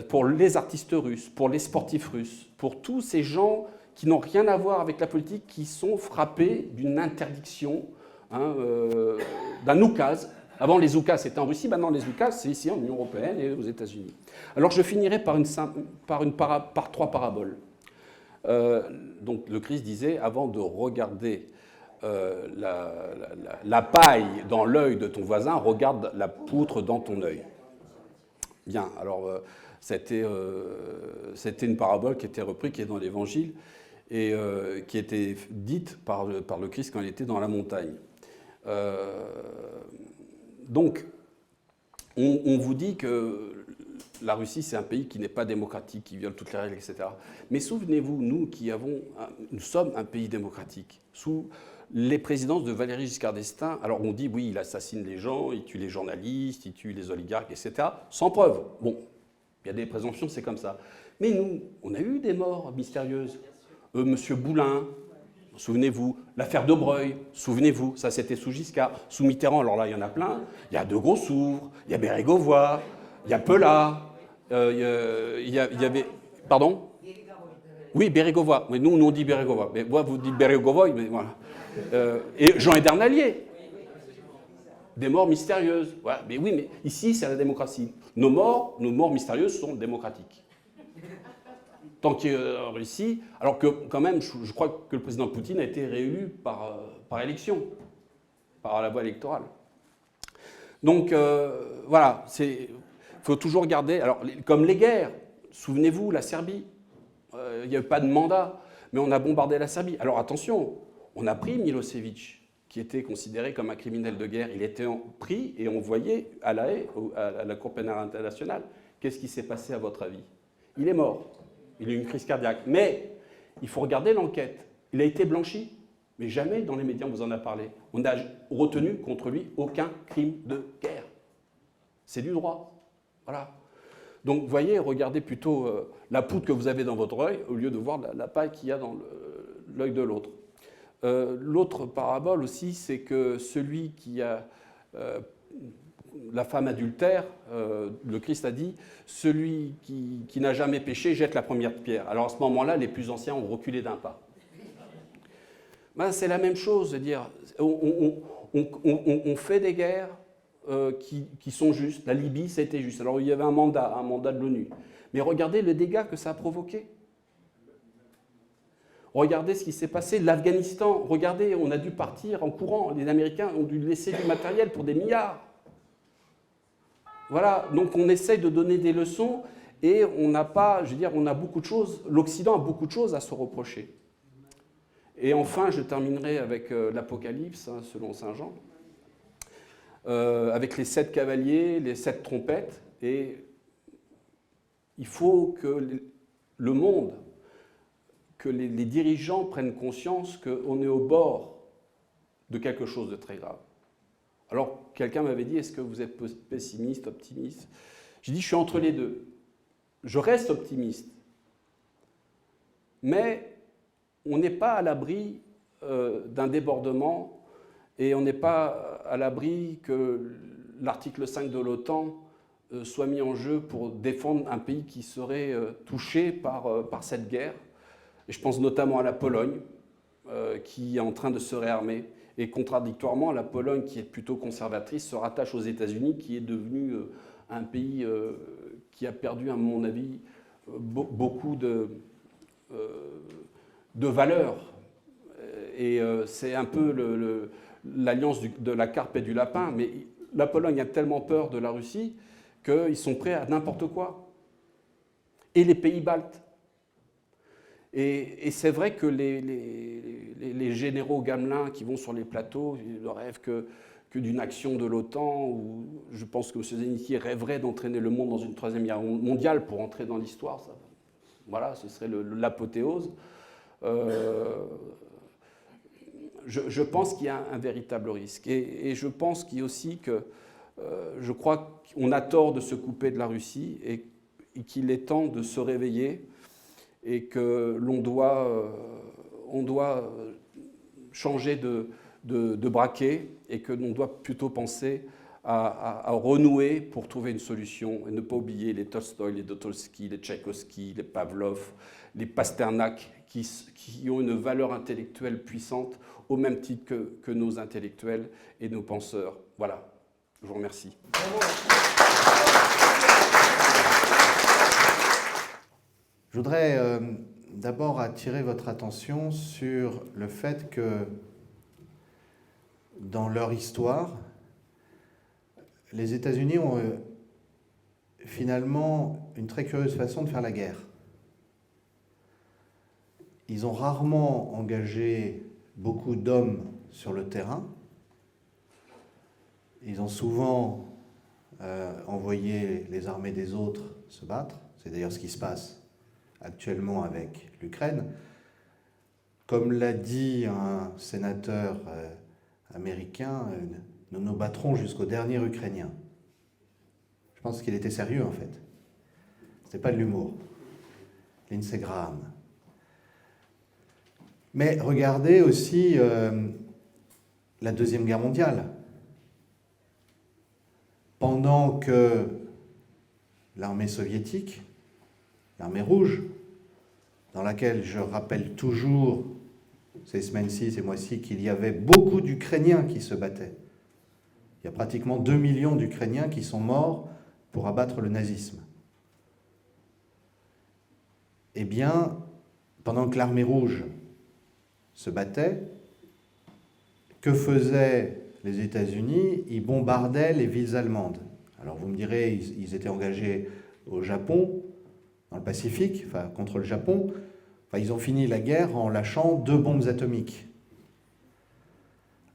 pour les artistes russes, pour les sportifs russes, pour tous ces gens qui n'ont rien à voir avec la politique, qui sont frappés d'une interdiction, d'un oukase. Avant, les oukas, c'était en Russie, maintenant les oukas, c'est ici en Union européenne et aux États-Unis. Alors, je finirai par 3 paraboles. Donc, le Christ disait, avant de regarder la paille dans l'œil de ton voisin, regarde la poutre dans ton œil. Bien, alors, c'était une parabole qui était reprise, qui est dans l'Évangile, et qui était dite par le Christ quand il était dans la montagne. Donc, on vous dit que la Russie, c'est un pays qui n'est pas démocratique, qui viole toutes les règles, etc. Mais souvenez-vous, nous sommes un pays démocratique. Sous les présidences de Valéry Giscard d'Estaing, alors on dit, oui, il assassine les gens, il tue les journalistes, il tue les oligarques, etc., sans preuve. Bon, il y a des présomptions, c'est comme ça. Mais nous, on a eu des morts mystérieuses. Monsieur Boulin, souvenez-vous, l'affaire de Breuil, souvenez-vous, ça c'était sous Giscard. Sous Mitterrand, alors là, il y en a plein. Il y a De Gros-Souvre, il y a Bérégovoy, il y a Pelat, il y avait... Pardon ? Oui, Bérégovoy. Mais nous, on dit Bérégovoy. Mais moi, vous dites Bérégovoy, mais voilà. Et Jean Edernalier. Des morts mystérieuses. Voilà. Mais oui, mais ici, c'est la démocratie. Nos morts mystérieuses sont démocratiques. Tant qu'en Russie, alors que quand même, je crois que le président Poutine a été réélu par élection, par la voie électorale. Donc voilà, il faut toujours garder, alors comme les guerres, souvenez-vous, la Serbie, il n'y avait pas de mandat, mais on a bombardé la Serbie. Alors attention, on a pris Milosevic, qui était considéré comme un criminel de guerre. Il était pris et envoyé à La Haye, à la Cour pénale internationale. Qu'est-ce qui s'est passé à votre avis? Il est mort. Il a eu une crise cardiaque. Mais il faut regarder l'enquête. Il a été blanchi, mais jamais dans les médias on vous en a parlé. On n'a retenu contre lui aucun crime de guerre. C'est du droit. Voilà. Donc, vous voyez, regardez plutôt la poudre que vous avez dans votre œil au lieu de voir la paille qu'il y a dans l'œil de l'autre. L'autre parabole aussi, c'est que celui qui a la femme adultère, le Christ a dit, celui qui n'a jamais péché jette la première pierre. Alors à ce moment-là, les plus anciens ont reculé d'un pas. Ben, c'est la même chose, c'est-à-dire, on fait des guerres qui sont justes. La Libye, c'était juste. Alors il y avait un mandat de l'ONU. Mais regardez le dégât que ça a provoqué. Regardez ce qui s'est passé. L'Afghanistan, regardez, on a dû partir en courant. Les Américains ont dû laisser du matériel pour des milliards. Voilà, donc on essaye de donner des leçons et on n'a pas, je veux dire, on a beaucoup de choses, l'Occident a beaucoup de choses à se reprocher. Et enfin, je terminerai avec l'Apocalypse, selon Saint Jean, avec les 7 cavaliers, les 7 trompettes, et il faut que le monde, que les dirigeants prennent conscience qu'on est au bord de quelque chose de très grave. Alors, quelqu'un m'avait dit, est-ce que vous êtes pessimiste, optimiste? J'ai dit, je suis entre les deux. Je reste optimiste. Mais on n'est pas à l'abri d'un débordement et on n'est pas à l'abri que l'article 5 de l'OTAN soit mis en jeu pour défendre un pays qui serait touché par cette guerre. Et je pense notamment à la Pologne, qui est en train de se réarmer. Et contradictoirement, la Pologne, qui est plutôt conservatrice, se rattache aux États-Unis, qui est devenu un pays qui a perdu, à mon avis, beaucoup de valeurs. Et c'est un peu l'alliance de la carpe et du lapin. Mais la Pologne a tellement peur de la Russie qu'ils sont prêts à n'importe quoi. Et les pays baltes. Et c'est vrai que les généraux gamelins qui vont sur les plateaux, ils ne rêvent que d'une action de l'OTAN, ou je pense que M. Zelensky rêverait d'entraîner le monde dans une 3e guerre mondiale pour entrer dans l'histoire. Voilà, ce serait l'apothéose. Je pense qu'il y a un véritable risque. Et je pense qu'il y a aussi que je crois qu'on a tort de se couper de la Russie et qu'il est temps de se réveiller et que l'on doit changer de braquet et que l'on doit plutôt penser à renouer pour trouver une solution et ne pas oublier les Tolstoï, les Dostoïevski, les Tchaïkovski, les Pavlov, les Pasternak qui ont une valeur intellectuelle puissante au même titre que nos intellectuels et nos penseurs. Voilà, je vous remercie. Je voudrais d'abord attirer votre attention sur le fait que dans leur histoire, les États-Unis ont finalement une très curieuse façon de faire la guerre. Ils ont rarement engagé beaucoup d'hommes sur le terrain. Ils ont souvent envoyé les armées des autres se battre. C'est d'ailleurs ce qui se passe actuellement avec l'Ukraine. Comme l'a dit un sénateur américain, nous nous battrons jusqu'au dernier Ukrainien. Je pense qu'il était sérieux en fait. Ce n'est pas de l'humour. Lindsey Graham. Mais regardez aussi la Deuxième Guerre mondiale. Pendant que l'armée soviétique, l'armée rouge, dans laquelle je rappelle toujours, ces semaines-ci, ces mois-ci, qu'il y avait beaucoup d'Ukrainiens qui se battaient. Il y a pratiquement 2 millions d'Ukrainiens qui sont morts pour abattre le nazisme. Eh bien, pendant que l'armée rouge se battait, que faisaient les États-Unis? Ils bombardaient les villes allemandes. Alors vous me direz, ils étaient engagés au Japon, dans le Pacifique, enfin, contre le Japon. Enfin, ils ont fini la guerre en lâchant 2 bombes atomiques.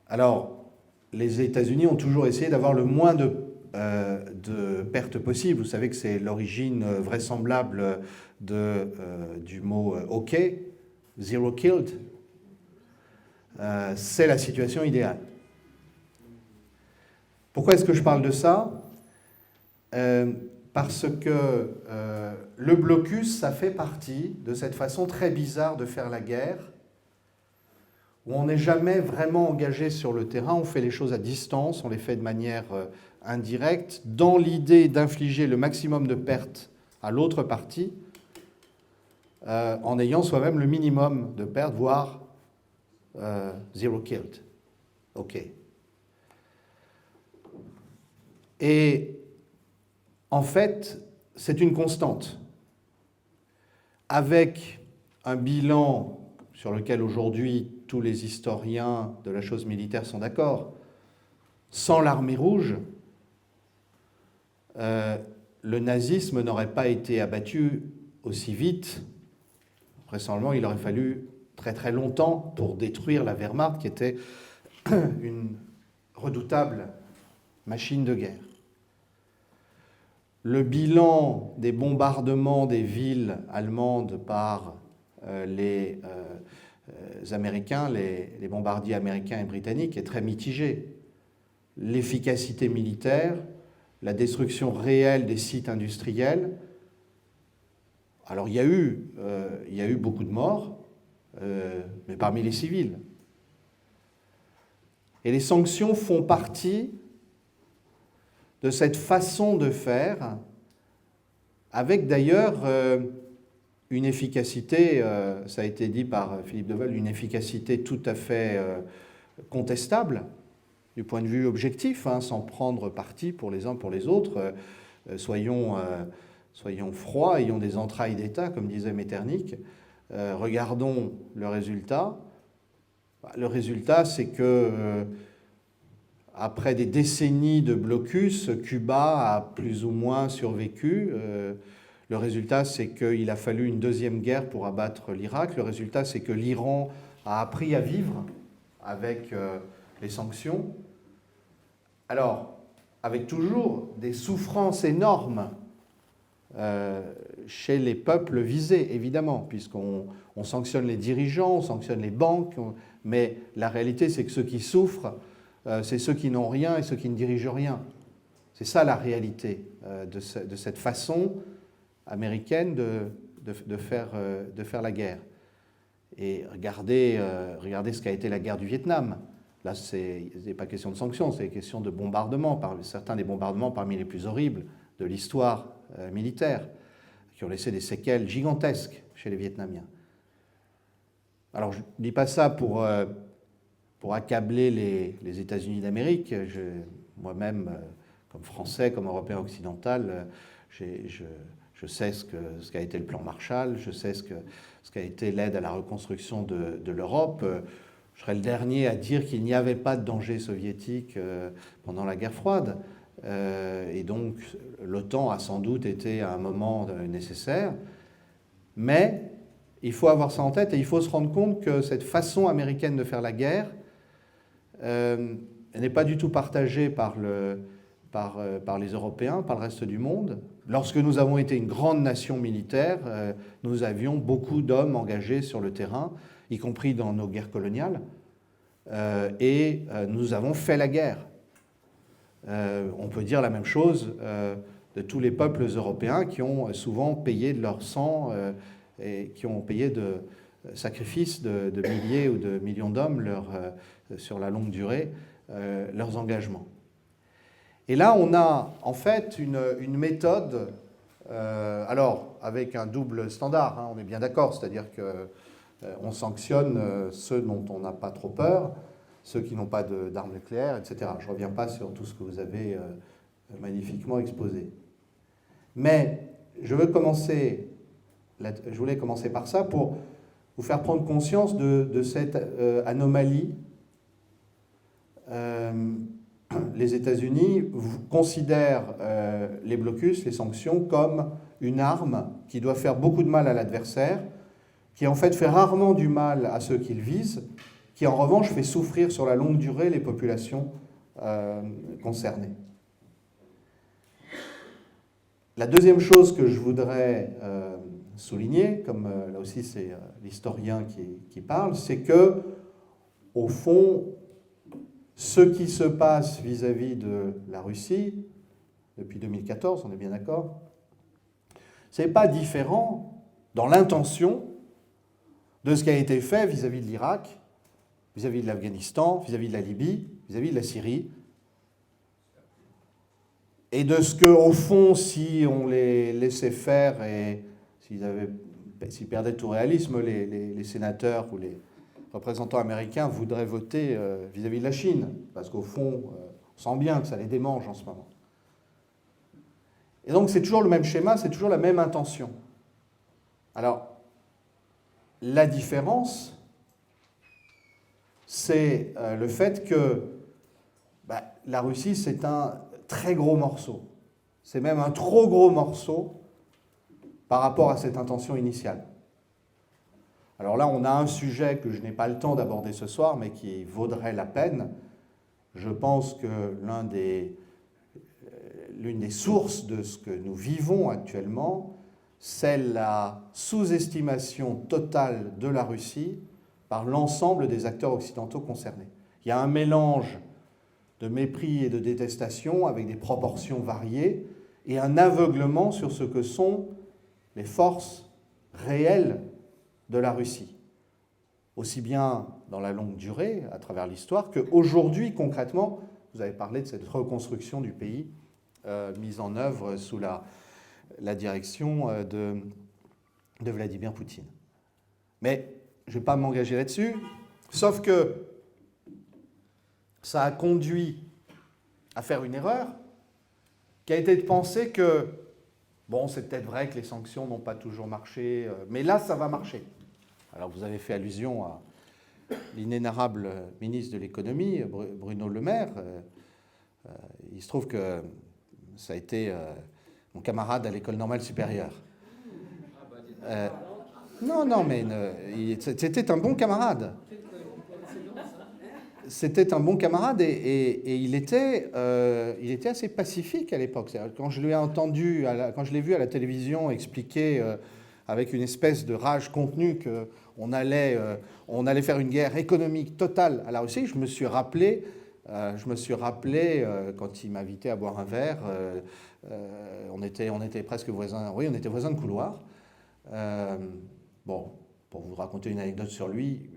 Alors, les États-Unis ont toujours essayé d'avoir le moins de pertes possibles. Vous savez que c'est l'origine vraisemblable du mot OK, zero killed. C'est la situation idéale. Pourquoi est-ce que je parle de ça ? Parce que le blocus, ça fait partie de cette façon très bizarre de faire la guerre, où on n'est jamais vraiment engagé sur le terrain, on fait les choses à distance, on les fait de manière indirecte, dans l'idée d'infliger le maximum de pertes à l'autre partie, en ayant soi-même le minimum de pertes, voire zero killed. OK. Et en fait, c'est une constante. Avec un bilan sur lequel aujourd'hui tous les historiens de la chose militaire sont d'accord, sans l'armée rouge, le nazisme n'aurait pas été abattu aussi vite. Vraisemblablement, il aurait fallu très très longtemps pour détruire la Wehrmacht, qui était une redoutable machine de guerre. Le bilan des bombardements des villes allemandes par les Américains, les bombardiers américains et britanniques, est très mitigé. L'efficacité militaire, la destruction réelle des sites industriels. Alors il y a eu beaucoup de morts, mais parmi les civils. Et les sanctions font partie de cette façon de faire, avec d'ailleurs une efficacité, ça a été dit par Philippe Dewael, une efficacité tout à fait contestable du point de vue objectif, sans prendre parti pour les uns pour les autres. Soyons froids, ayons des entrailles d'État, comme disait Metternich. Regardons le résultat. Le résultat, c'est que après des décennies de blocus, Cuba a plus ou moins survécu. Le résultat, c'est qu'il a fallu une deuxième guerre pour abattre l'Irak. Le résultat, c'est que l'Iran a appris à vivre avec les sanctions. Alors, avec toujours des souffrances énormes chez les peuples visés, évidemment, puisqu'on sanctionne les dirigeants, on sanctionne les banques, mais la réalité, c'est que ceux qui souffrent, c'est ceux qui n'ont rien et ceux qui ne dirigent rien. C'est ça la réalité de cette façon américaine de faire la guerre. Et regardez ce qu'a été la guerre du Vietnam. Là, ce n'est pas question de sanctions, c'est question de bombardements, certains des bombardements parmi les plus horribles de l'histoire militaire, qui ont laissé des séquelles gigantesques chez les Vietnamiens. Alors, je ne dis pas ça pour accabler les États-Unis d'Amérique. Moi-même, comme Français, comme Européen occidental, je sais ce qu'a été le plan Marshall, je sais ce qu'a été l'aide à la reconstruction de l'Europe. Je serais le dernier à dire qu'il n'y avait pas de danger soviétique pendant la guerre froide. Et donc, l'OTAN a sans doute été à un moment nécessaire. Mais il faut avoir ça en tête et il faut se rendre compte que cette façon américaine de faire la guerre n'est pas du tout partagée par les Européens, par le reste du monde. Lorsque nous avons été une grande nation militaire, nous avions beaucoup d'hommes engagés sur le terrain, y compris dans nos guerres coloniales, et nous avons fait la guerre. On peut dire la même chose de tous les peuples européens qui ont souvent payé de leur sang et qui ont payé de sacrifices de milliers ou de millions d'hommes sur la longue durée leurs engagements. Et là, on a en fait une méthode, alors avec un double standard, on est bien d'accord, c'est-à-dire qu'on sanctionne ceux dont on n'a pas trop peur, ceux qui n'ont pas d'armes nucléaires, etc. Je ne reviens pas sur tout ce que vous avez magnifiquement exposé. Mais je voulais commencer par ça pour vous faire prendre conscience de cette anomalie. Les États-Unis considèrent les blocus, les sanctions, comme une arme qui doit faire beaucoup de mal à l'adversaire, qui en fait fait rarement du mal à ceux qu'ils visent, qui en revanche fait souffrir sur la longue durée les populations concernées. La deuxième chose que je voudrais souligner, comme là aussi c'est l'historien qui parle, c'est que, au fond, ce qui se passe vis-à-vis de la Russie, depuis 2014, on est bien d'accord, ce n'est pas différent dans l'intention de ce qui a été fait vis-à-vis de l'Irak, vis-à-vis de l'Afghanistan, vis-à-vis de la Libye, vis-à-vis de la Syrie, et de ce qu'au fond, si on les laissait faire et s'ils perdaient tout réalisme, les sénateurs ou les représentants américains voudraient voter vis-à-vis de la Chine, parce qu'au fond, on sent bien que ça les démange en ce moment. Et donc c'est toujours le même schéma, c'est toujours la même intention. Alors, la différence, c'est le fait que la Russie, c'est un très gros morceau. C'est même un trop gros morceau par rapport à cette intention initiale. Alors là, on a un sujet que je n'ai pas le temps d'aborder ce soir, mais qui vaudrait la peine. Je pense que l'une des sources de ce que nous vivons actuellement, c'est la sous-estimation totale de la Russie par l'ensemble des acteurs occidentaux concernés. Il y a un mélange de mépris et de détestation avec des proportions variées et un aveuglement sur ce que sont les forces réelles de la Russie, aussi bien dans la longue durée, à travers l'histoire, qu'aujourd'hui, concrètement, vous avez parlé de cette reconstruction du pays mise en œuvre sous la direction de Vladimir Poutine. Mais je ne vais pas m'engager là-dessus, sauf que ça a conduit à faire une erreur qui a été de penser que, bon, c'est peut-être vrai que les sanctions n'ont pas toujours marché, mais là, ça va marcher. Alors, vous avez fait allusion à l'inénarrable ministre de l'économie, Bruno Le Maire. Il se trouve que ça a été mon camarade à l'école normale supérieure. Non, mais c'était un bon camarade. C'était un bon camarade et il était assez pacifique à l'époque. Quand je l'ai entendu, quand je l'ai vu à la télévision expliquer avec une espèce de rage contenue qu'on allait faire une guerre économique totale à la Russie, je me suis rappelé quand il m'invitait à boire un verre, on était presque voisins, oui, on était voisins de couloir. Bon, pour vous raconter une anecdote sur lui,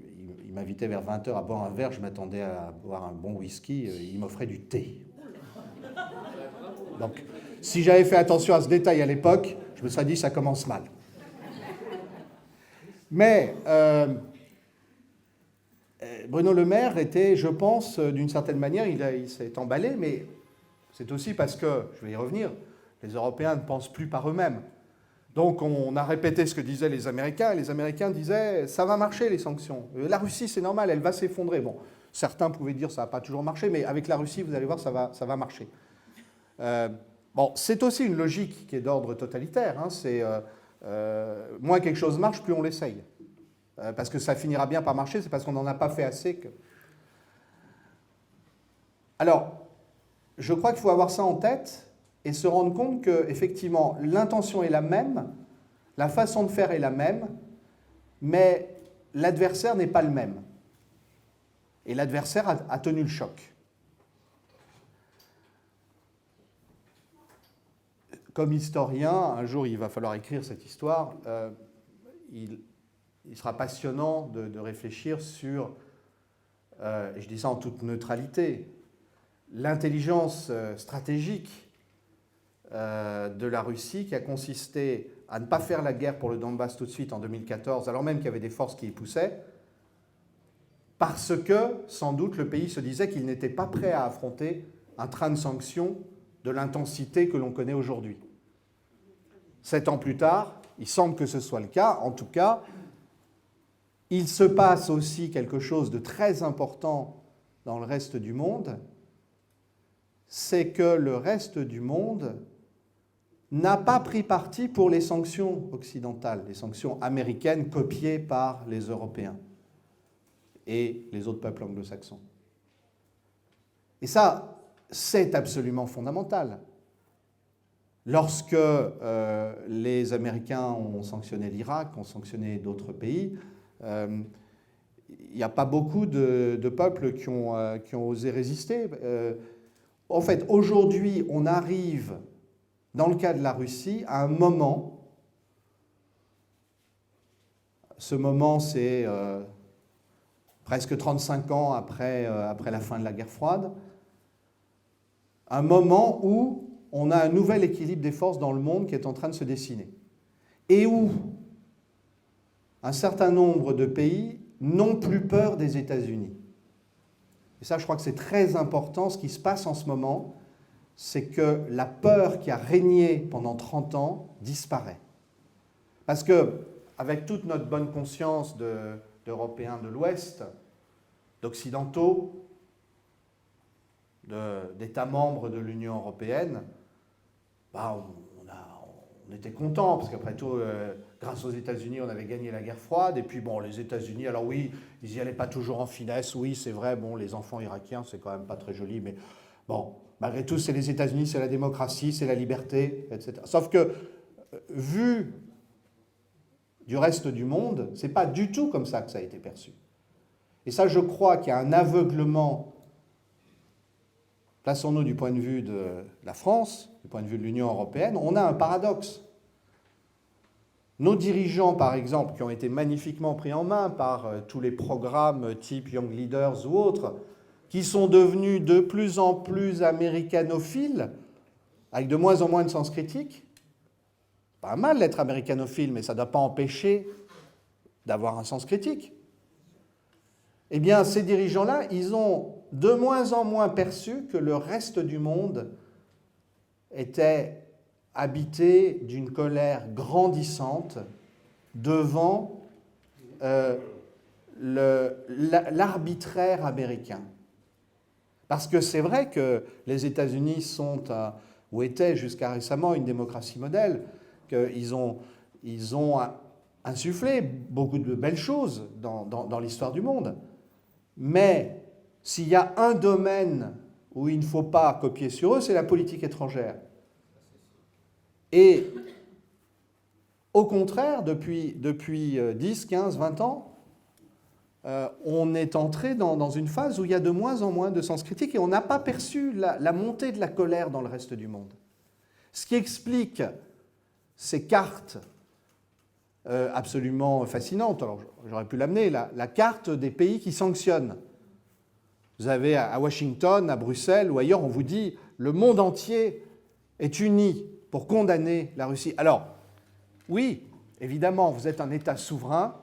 il m'invitait vers 20h à boire un verre, je m'attendais à boire un bon whisky, il m'offrait du thé. Donc, si j'avais fait attention à ce détail à l'époque, je me serais dit ça commence mal. Mais Bruno Le Maire était, je pense, d'une certaine manière, il s'est emballé, mais c'est aussi parce que, je vais y revenir, les Européens ne pensent plus par eux-mêmes. Donc on a répété ce que disaient les Américains, et les Américains disaient « ça va marcher les sanctions, la Russie c'est normal, elle va s'effondrer ». Bon, certains pouvaient dire « ça n'a pas toujours marché », mais avec la Russie, vous allez voir, ça va marcher. Bon, c'est aussi une logique qui est d'ordre totalitaire, hein, c'est moins quelque chose marche, plus on l'essaye. Parce que ça finira bien par marcher, c'est parce qu'on n'en a pas fait assez que... Alors, je crois qu'il faut avoir ça en tête et se rendre compte qu'effectivement, l'intention est la même, la façon de faire est la même, mais l'adversaire n'est pas le même. Et l'adversaire a tenu le choc. Comme historien, un jour il va falloir écrire cette histoire, il sera passionnant de réfléchir sur, et je dis ça en toute neutralité, l'intelligence stratégique de la Russie qui a consisté à ne pas faire la guerre pour le Donbass tout de suite en 2014, alors même qu'il y avait des forces qui y poussaient, parce que, sans doute, le pays se disait qu'il n'était pas prêt à affronter un train de sanctions de l'intensité que l'on connaît aujourd'hui. 7 ans plus tard, il semble que ce soit le cas. En tout cas, il se passe aussi quelque chose de très important dans le reste du monde, c'est que le reste du monde n'a pas pris parti pour les sanctions occidentales, les sanctions américaines copiées par les Européens. et les autres peuples anglo-saxons. Et ça, c'est absolument fondamental. Lorsque les Américains ont sanctionné l'Irak, ont sanctionné d'autres pays, il n'y a pas beaucoup de peuples qui ont osé résister. En fait, aujourd'hui, on arrive, dans le cas de la Russie, à un moment. Ce moment, c'est presque 35 ans après la fin de la guerre froide. Un moment où on a un nouvel équilibre des forces dans le monde qui est en train de se dessiner. Et où un certain nombre de pays n'ont plus peur des États-Unis. Et ça, je crois que c'est très important. Ce qui se passe en ce moment, c'est que la peur qui a régné pendant 30 ans disparaît. Parce que, avec toute notre bonne conscience d'Européens de l'Ouest, d'Occidentaux, d'États membres de l'Union européenne, on était contents, parce qu'après tout, grâce aux États-Unis, on avait gagné la guerre froide. Et puis, bon, les États-Unis, alors oui, ils n'y allaient pas toujours en finesse. Oui, c'est vrai, bon, les enfants irakiens, c'est quand même pas très joli, mais bon, malgré tout, c'est les États-Unis, c'est la démocratie, c'est la liberté, etc. Sauf que, vu du reste du monde, c'est pas du tout comme ça que ça a été perçu. Et ça, je crois qu'il y a un aveuglement. Plaçons-nous du point de vue de la France, du point de vue de l'Union européenne, on a un paradoxe. Nos dirigeants, par exemple, qui ont été magnifiquement pris en main par tous les programmes type Young Leaders ou autres, qui sont devenus de plus en plus américanophiles, avec de moins en moins de sens critique. Pas mal d'être américanophile, mais ça ne doit pas empêcher d'avoir un sens critique. Eh bien, ces dirigeants-là, ils ont de moins en moins perçu que le reste du monde était habité d'une colère grandissante devant l'arbitraire américain. Parce que c'est vrai que les États-Unis sont, ou étaient jusqu'à récemment, une démocratie modèle, qu'ils ont insufflé beaucoup de belles choses dans l'histoire du monde. Mais s'il y a un domaine où il ne faut pas copier sur eux, c'est la politique étrangère. Et au contraire, depuis 10, 15, 20 ans, on est entré dans une phase où il y a de moins en moins de sens critique et on n'a pas perçu la montée de la colère dans le reste du monde. Ce qui explique ces cartes absolument fascinantes. Alors j'aurais pu l'amener, la carte des pays qui sanctionnent. Vous avez à Washington, à Bruxelles ou ailleurs, on vous dit le monde entier est uni pour condamner la Russie. Alors, oui, évidemment, vous êtes un État souverain,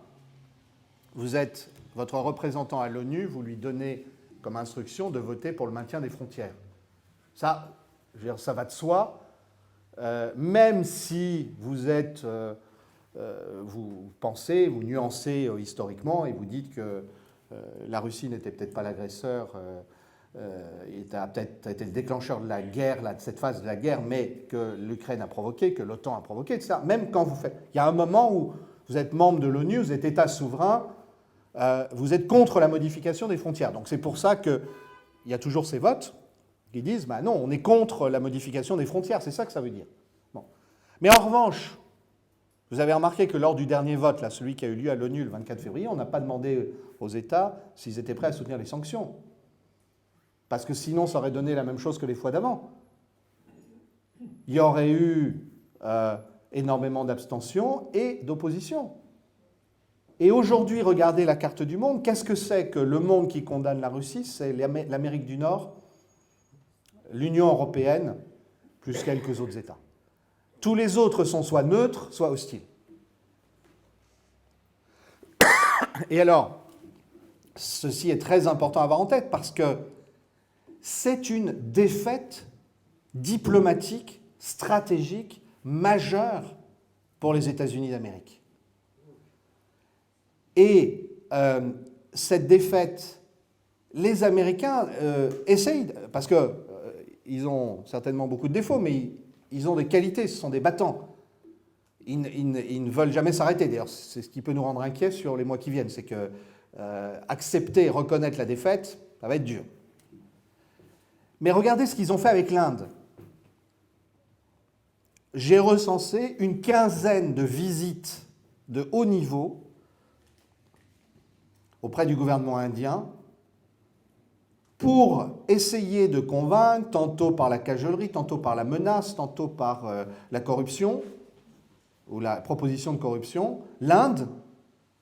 vous êtes votre représentant à l'ONU, vous lui donnez comme instruction de voter pour le maintien des frontières. Ça, je veux dire, ça va de soi, même si vous êtes, vous pensez, vous nuancez historiquement et vous dites que la Russie n'était peut-être pas l'agresseur, il a peut-être été le déclencheur de la guerre, de cette phase de la guerre, mais que l'Ukraine a provoqué, que l'OTAN a provoqué, etc. Même quand vous faites... Il y a un moment où vous êtes membre de l'ONU, vous êtes État souverain, vous êtes contre la modification des frontières. Donc c'est pour ça qu'il y a toujours ces votes qui disent bah non, on est contre la modification des frontières, c'est ça que ça veut dire. Bon. Mais en revanche, vous avez remarqué que lors du dernier vote, là, celui qui a eu lieu à l'ONU le 24 février, on n'a pas demandé aux États s'ils étaient prêts à soutenir les sanctions. Parce que sinon, ça aurait donné la même chose que les fois d'avant. Il y aurait eu énormément d'abstention et d'opposition. Et aujourd'hui, regardez la carte du monde. Qu'est-ce que c'est que le monde qui condamne la Russie? C'est l'Amérique du Nord, l'Union européenne, plus quelques autres États. Tous les autres sont soit neutres, soit hostiles. Et alors, ceci est très important à avoir en tête parce que c'est une défaite diplomatique, stratégique, majeure pour les États-Unis d'Amérique. Et cette défaite, les Américains essayent, parce qu'ils ont certainement beaucoup de défauts, mais ils ont des qualités, ce sont des battants. Ils ne veulent jamais s'arrêter. D'ailleurs, c'est ce qui peut nous rendre inquiets sur les mois qui viennent. C'est que accepter et reconnaître la défaite, ça va être dur. Mais regardez ce qu'ils ont fait avec l'Inde. J'ai recensé une quinzaine de visites de haut niveau auprès du gouvernement indien pour essayer de convaincre, tantôt par la cajolerie, tantôt par la menace, tantôt par la corruption, ou la proposition de corruption, l'Inde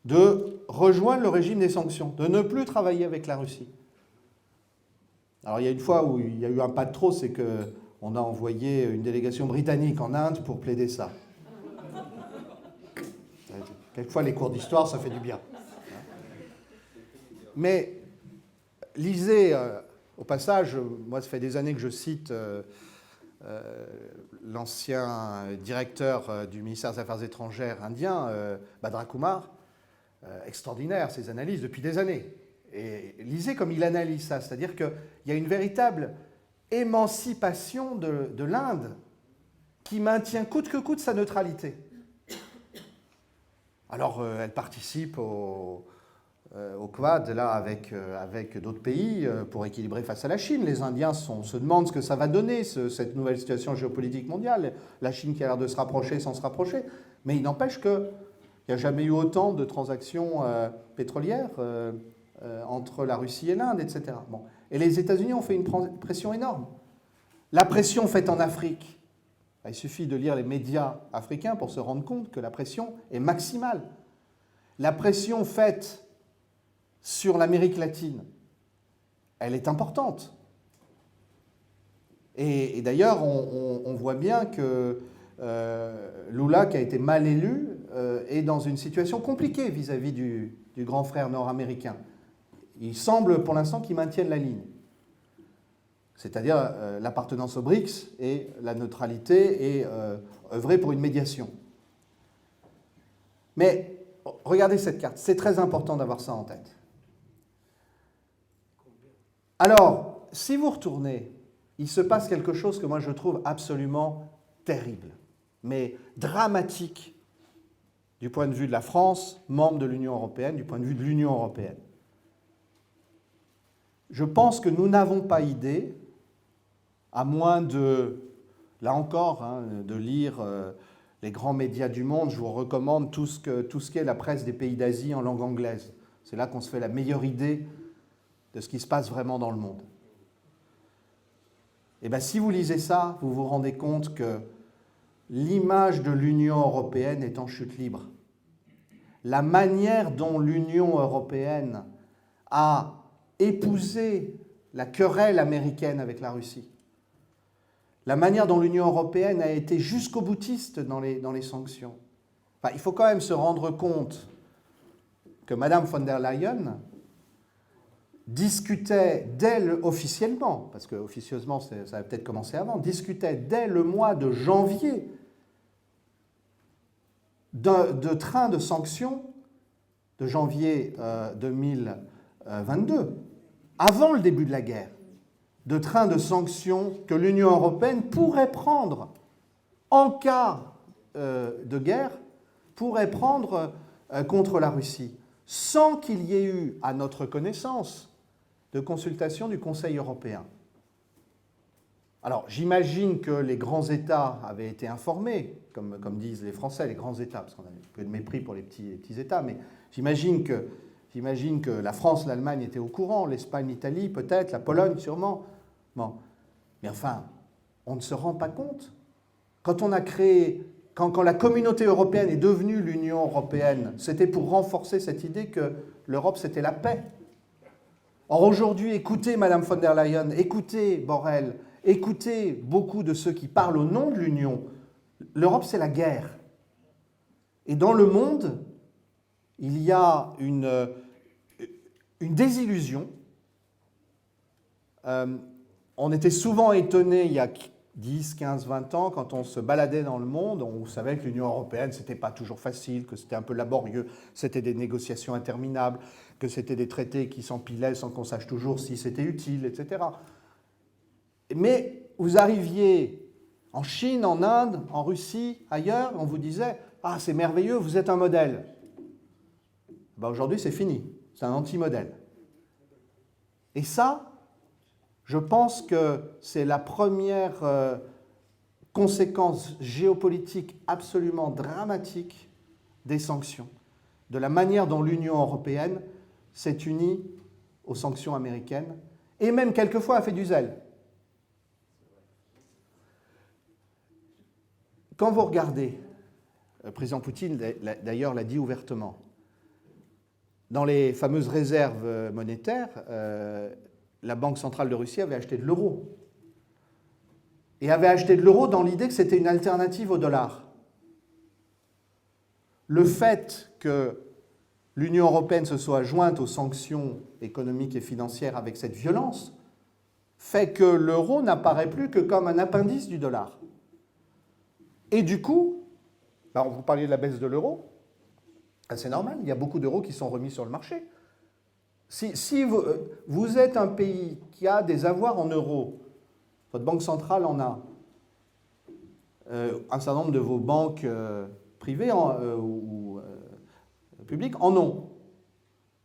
de rejoindre le régime des sanctions, de ne plus travailler avec la Russie. Alors il y a une fois où il y a eu un pas de trop, c'est qu'on a envoyé une délégation britannique en Inde pour plaider ça. Quelquefois les cours d'histoire, ça fait du bien. Mais lisez, au passage, moi ça fait des années que je cite l'ancien directeur du ministère des Affaires étrangères indien, Bhadra Kumar, extraordinaire ses analyses depuis des années. Et lisez comme il analyse ça, c'est-à-dire qu'il y a une véritable émancipation de l'Inde qui maintient coûte que coûte sa neutralité. Alors elle participe au Quad, là, avec d'autres pays, pour équilibrer face à la Chine. Les Indiens se demandent ce que ça va donner, cette nouvelle situation géopolitique mondiale. La Chine qui a l'air de se rapprocher sans se rapprocher. Mais il n'empêche qu'il n'y a jamais eu autant de transactions pétrolières entre la Russie et l'Inde, etc. Bon. Et les États-Unis ont fait une pression énorme. La pression faite en Afrique, il suffit de lire les médias africains pour se rendre compte que la pression est maximale. La pression faite sur l'Amérique latine, elle est importante. Et d'ailleurs, on voit bien que Lula, qui a été mal élu, est dans une situation compliquée vis-à-vis du grand frère nord-américain. Il semble pour l'instant qu'il maintienne la ligne, c'est-à-dire l'appartenance aux BRICS et la neutralité et œuvrer pour une médiation. Mais regardez cette carte, c'est très important d'avoir ça en tête. Alors, si vous retournez, il se passe quelque chose que moi je trouve absolument terrible, mais dramatique du point de vue de la France, membre de l'Union européenne, du point de vue de l'Union européenne. Je pense que nous n'avons pas idée, à moins de, là encore, de lire les grands médias du monde. Je vous recommande tout ce qu'est la presse des pays d'Asie en langue anglaise. C'est là qu'on se fait la meilleure idée de ce qui se passe vraiment dans le monde. Et bien, si vous lisez ça, vous vous rendez compte que l'image de l'Union européenne est en chute libre. La manière dont l'Union européenne a épousé la querelle américaine avec la Russie, la manière dont l'Union européenne a été jusqu'au boutiste dans les sanctions. Enfin, il faut quand même se rendre compte que Mme von der Leyen discutait officiellement, parce que officieusement ça a peut-être commencé avant, discutait dès le mois de janvier de train de sanctions de janvier 2022, avant le début de la guerre, de train de sanctions que l'Union européenne pourrait prendre en cas de guerre, pourrait prendre contre la Russie, sans qu'il y ait eu, à notre connaissance, de consultation du Conseil européen. Alors, j'imagine que les grands États avaient été informés, comme disent les Français, les grands États, parce qu'on a un peu de mépris pour les petits États, mais j'imagine que la France, l'Allemagne étaient au courant, l'Espagne, l'Italie, peut-être, la Pologne, sûrement. Bon. Mais enfin, on ne se rend pas compte. Quand on a créé, quand la communauté européenne est devenue l'Union européenne, c'était pour renforcer cette idée que l'Europe, c'était la paix. Or, aujourd'hui, écoutez Mme von der Leyen, écoutez Borrell, écoutez beaucoup de ceux qui parlent au nom de l'Union. L'Europe, c'est la guerre. Et dans le monde, il y a une désillusion. On était souvent étonnés, il y a 10, 15, 20 ans, quand on se baladait dans le monde, on savait que l'Union européenne, ce n'était pas toujours facile, que c'était un peu laborieux, c'était des négociations interminables, que c'était des traités qui s'empilaient sans qu'on sache toujours si c'était utile, etc. Mais vous arriviez en Chine, en Inde, en Russie, ailleurs, on vous disait « Ah, c'est merveilleux, vous êtes un modèle ». Ben aujourd'hui, c'est fini. C'est un anti-modèle. Et ça, je pense que c'est la première conséquence géopolitique absolument dramatique des sanctions, de la manière dont l'Union européenne s'est unie aux sanctions américaines, et même quelquefois a fait du zèle. Quand vous regardez, le président Poutine d'ailleurs l'a dit ouvertement, dans les fameuses réserves monétaires, la Banque centrale de Russie avait acheté de l'euro. Et avait acheté de l'euro dans l'idée que c'était une alternative au dollar. Le fait que l'Union européenne se soit jointe aux sanctions économiques et financières avec cette violence fait que l'euro n'apparaît plus que comme un appendice du dollar. Et du coup, vous parliez de la baisse de l'euro, c'est normal, il y a beaucoup d'euros qui sont remis sur le marché. Si vous êtes un pays qui a des avoirs en euros, votre banque centrale en a, un certain nombre de vos banques privées ou publiques en ont,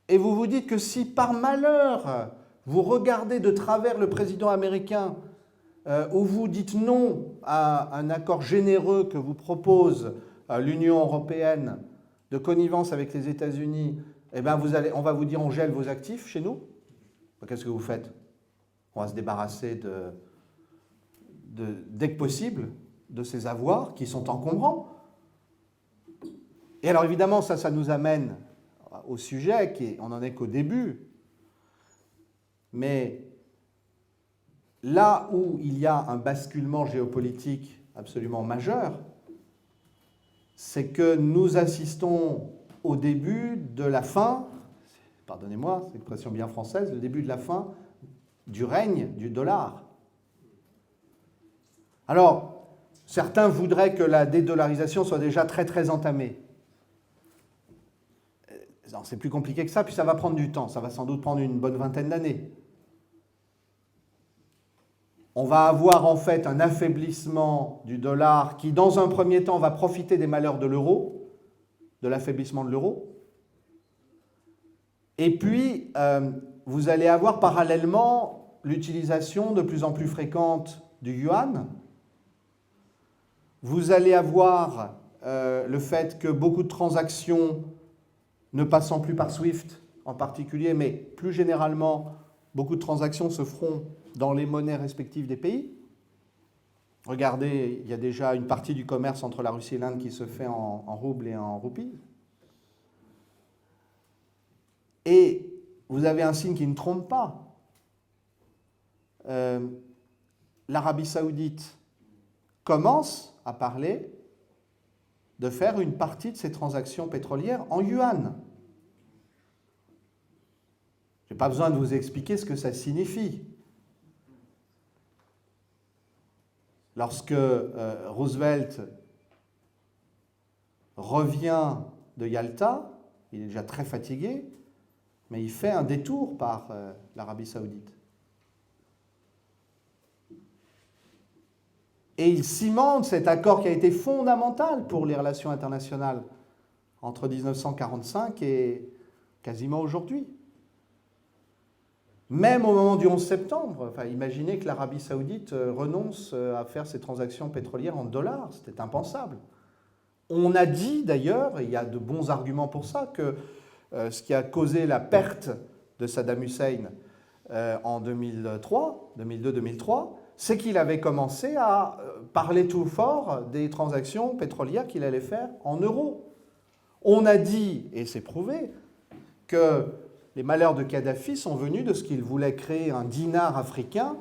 et vous vous dites que si par malheur vous regardez de travers le président américain ou vous dites non à un accord généreux que vous propose l'Union européenne de connivence avec les États-Unis, eh bien on va vous dire on gèle vos actifs chez nous. Qu'est-ce que vous faites? On va se débarrasser dès que possible de ces avoirs qui sont encombrants. Et alors évidemment, ça nous amène au sujet, on n'en est qu'au début, mais là où il y a un basculement géopolitique absolument majeur, c'est que nous assistons au début de la fin, pardonnez-moi, c'est une expression bien française, le début de la fin du règne du dollar. Alors, certains voudraient que la dédollarisation soit déjà très très entamée. Non, c'est plus compliqué que ça, puis ça va prendre du temps, ça va sans doute prendre une bonne vingtaine d'années. On va avoir en fait un affaiblissement du dollar qui, dans un premier temps, va profiter des malheurs de l'euro, de l'affaiblissement de l'euro. Et puis, vous allez avoir parallèlement l'utilisation de plus en plus fréquente du yuan. Vous allez avoir le fait que beaucoup de transactions, ne passant plus par SWIFT en particulier, mais plus généralement, beaucoup de transactions se feront dans les monnaies respectives des pays. Regardez, il y a déjà une partie du commerce entre la Russie et l'Inde qui se fait en roubles et en roupies. Et vous avez un signe qui ne trompe pas. L'Arabie saoudite commence à parler de faire une partie de ses transactions pétrolières en yuan. Je n'ai pas besoin de vous expliquer ce que ça signifie. Lorsque Roosevelt revient de Yalta, il est déjà très fatigué, mais il fait un détour par l'Arabie saoudite. Et il cimente cet accord qui a été fondamental pour les relations internationales entre 1945 et quasiment aujourd'hui. Même au moment du 11 septembre, imaginez que l'Arabie saoudite renonce à faire ses transactions pétrolières en dollars, c'était impensable. On a dit d'ailleurs, et il y a de bons arguments pour ça, que ce qui a causé la perte de Saddam Hussein en 2002-2003, c'est qu'il avait commencé à parler tout fort des transactions pétrolières qu'il allait faire en euros. On a dit, et c'est prouvé, que les malheurs de Kadhafi sont venus de ce qu'il voulait créer un dinar africain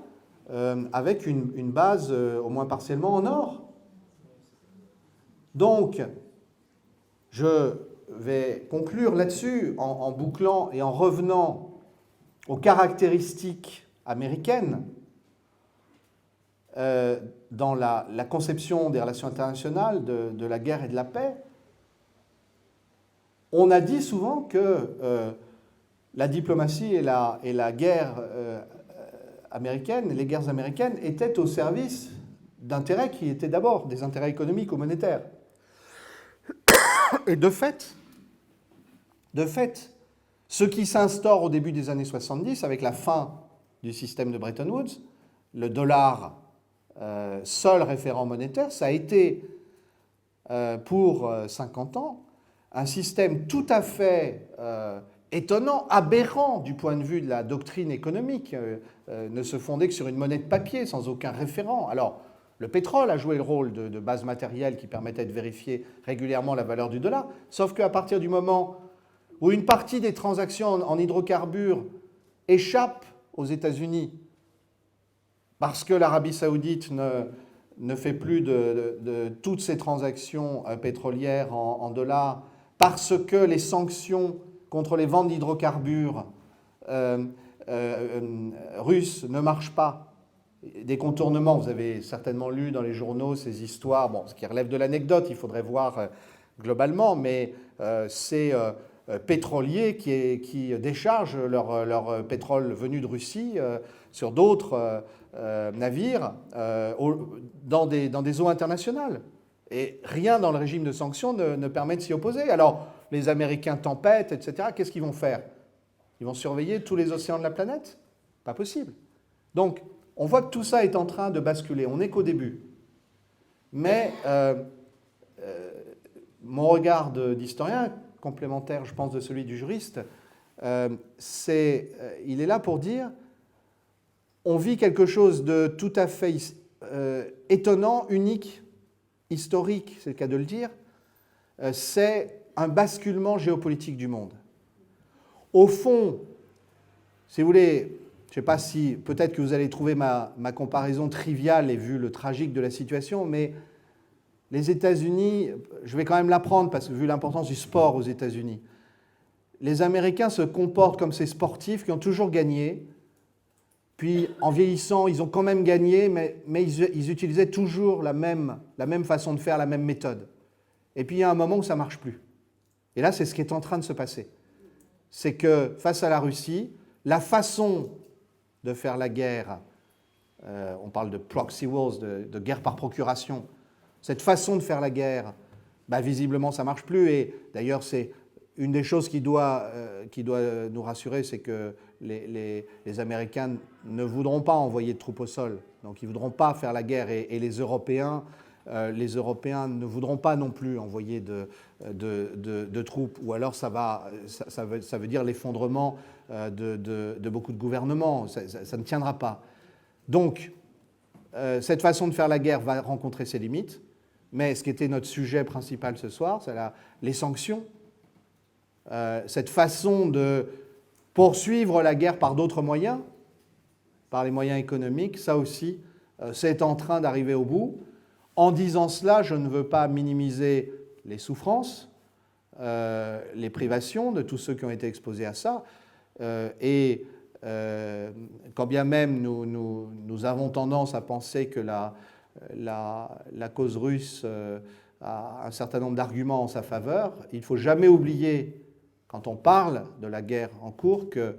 avec une base au moins partiellement en or. Donc, je vais conclure là-dessus en bouclant et en revenant aux caractéristiques américaines dans la conception des relations internationales, de la guerre et de la paix. On a dit souvent que la diplomatie et la guerre américaine, les guerres américaines étaient au service d'intérêts qui étaient d'abord des intérêts économiques ou monétaires. Et de fait, Ce qui s'instaure au début des années 70 avec la fin du système de Bretton Woods, le dollar seul référent monétaire, ça a été pour 50 ans un système tout à fait étonnant, aberrant du point de vue de la doctrine économique, ne se fondait que sur une monnaie de papier sans aucun référent. Alors, le pétrole a joué le rôle de base matérielle qui permettait de vérifier régulièrement la valeur du dollar, sauf qu'à partir du moment où une partie des transactions en hydrocarbures échappe aux États-Unis parce que l'Arabie saoudite ne fait plus de toutes ses transactions pétrolières en dollars, parce que les sanctions contre les ventes d'hydrocarbures russes ne marchent pas. Des contournements, vous avez certainement lu dans les journaux ces histoires, bon, ce qui relève de l'anecdote, il faudrait voir globalement, mais c'est pétroliers qui déchargent leur pétrole venu de Russie sur d'autres navires dans des eaux internationales. Et rien dans le régime de sanctions ne permet de s'y opposer. Alors, les Américains tempêtent, etc. Qu'est-ce qu'ils vont faire? Ils vont surveiller tous les océans de la planète? Pas possible. Donc, on voit que tout ça est en train de basculer. On n'est qu'au début. Mais mon regard d'historien, complémentaire, je pense, de celui du juriste, il est là pour dire on vit quelque chose de tout à fait étonnant, unique, historique, c'est le cas de le dire, c'est un basculement géopolitique du monde. Au fond, si vous voulez, je ne sais pas si, peut-être que vous allez trouver ma comparaison triviale et vu le tragique de la situation, mais les États-Unis, je vais quand même l'apprendre parce que vu l'importance du sport aux États-Unis, les Américains se comportent comme ces sportifs qui ont toujours gagné, puis en vieillissant, ils ont quand même gagné, mais ils utilisaient toujours la même façon de faire, la même méthode. Et puis il y a un moment où ça ne marche plus. Et là, c'est ce qui est en train de se passer. C'est que face à la Russie, la façon de faire la guerre, on parle de proxy wars, de guerre par procuration, cette façon de faire la guerre, visiblement, ça ne marche plus. Et d'ailleurs, c'est une des choses qui doit nous rassurer, c'est que les Américains ne voudront pas envoyer de troupes au sol. Donc, ils ne voudront pas faire la guerre. Et les Européens ne voudront pas non plus envoyer de troupes. Ou alors, ça veut dire l'effondrement de beaucoup de gouvernements. Ça ne tiendra pas. Donc, cette façon de faire la guerre va rencontrer ses limites. Mais ce qui était notre sujet principal ce soir, c'est les sanctions. Cette façon de poursuivre la guerre par d'autres moyens, par les moyens économiques, ça aussi, c'est en train d'arriver au bout. En disant cela, je ne veux pas minimiser les souffrances, les privations de tous ceux qui ont été exposés à ça. Et quand bien même nous avons tendance à penser que la cause russe a un certain nombre d'arguments en sa faveur, il ne faut jamais oublier, quand on parle de la guerre en cours, que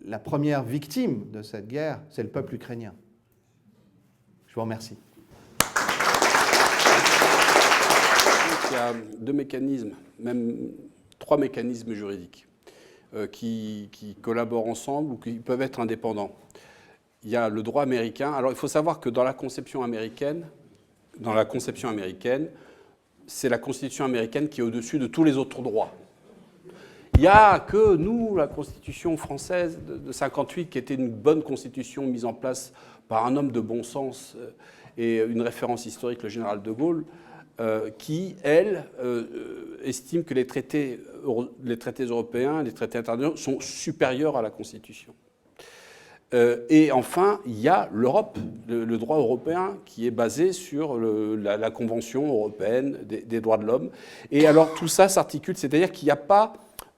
la première victime de cette guerre, c'est le peuple ukrainien. Je vous remercie. Il y a deux mécanismes, même trois mécanismes juridiques qui collaborent ensemble ou qui peuvent être indépendants. Il y a le droit américain. Alors, il faut savoir que dans la conception américaine, c'est la Constitution américaine qui est au-dessus de tous les autres droits. Il n'y a que nous, la Constitution française de 58, qui était une bonne constitution mise en place par un homme de bon sens et une référence historique, le général de Gaulle, qui, elle, estime que les traités européens, les traités internationaux sont supérieurs à la Constitution. Et enfin, il y a l'Europe, le droit européen, qui est basé sur la Convention européenne des droits de l'homme. Et alors tout ça s'articule, c'est-à-dire qu'il n'y a pas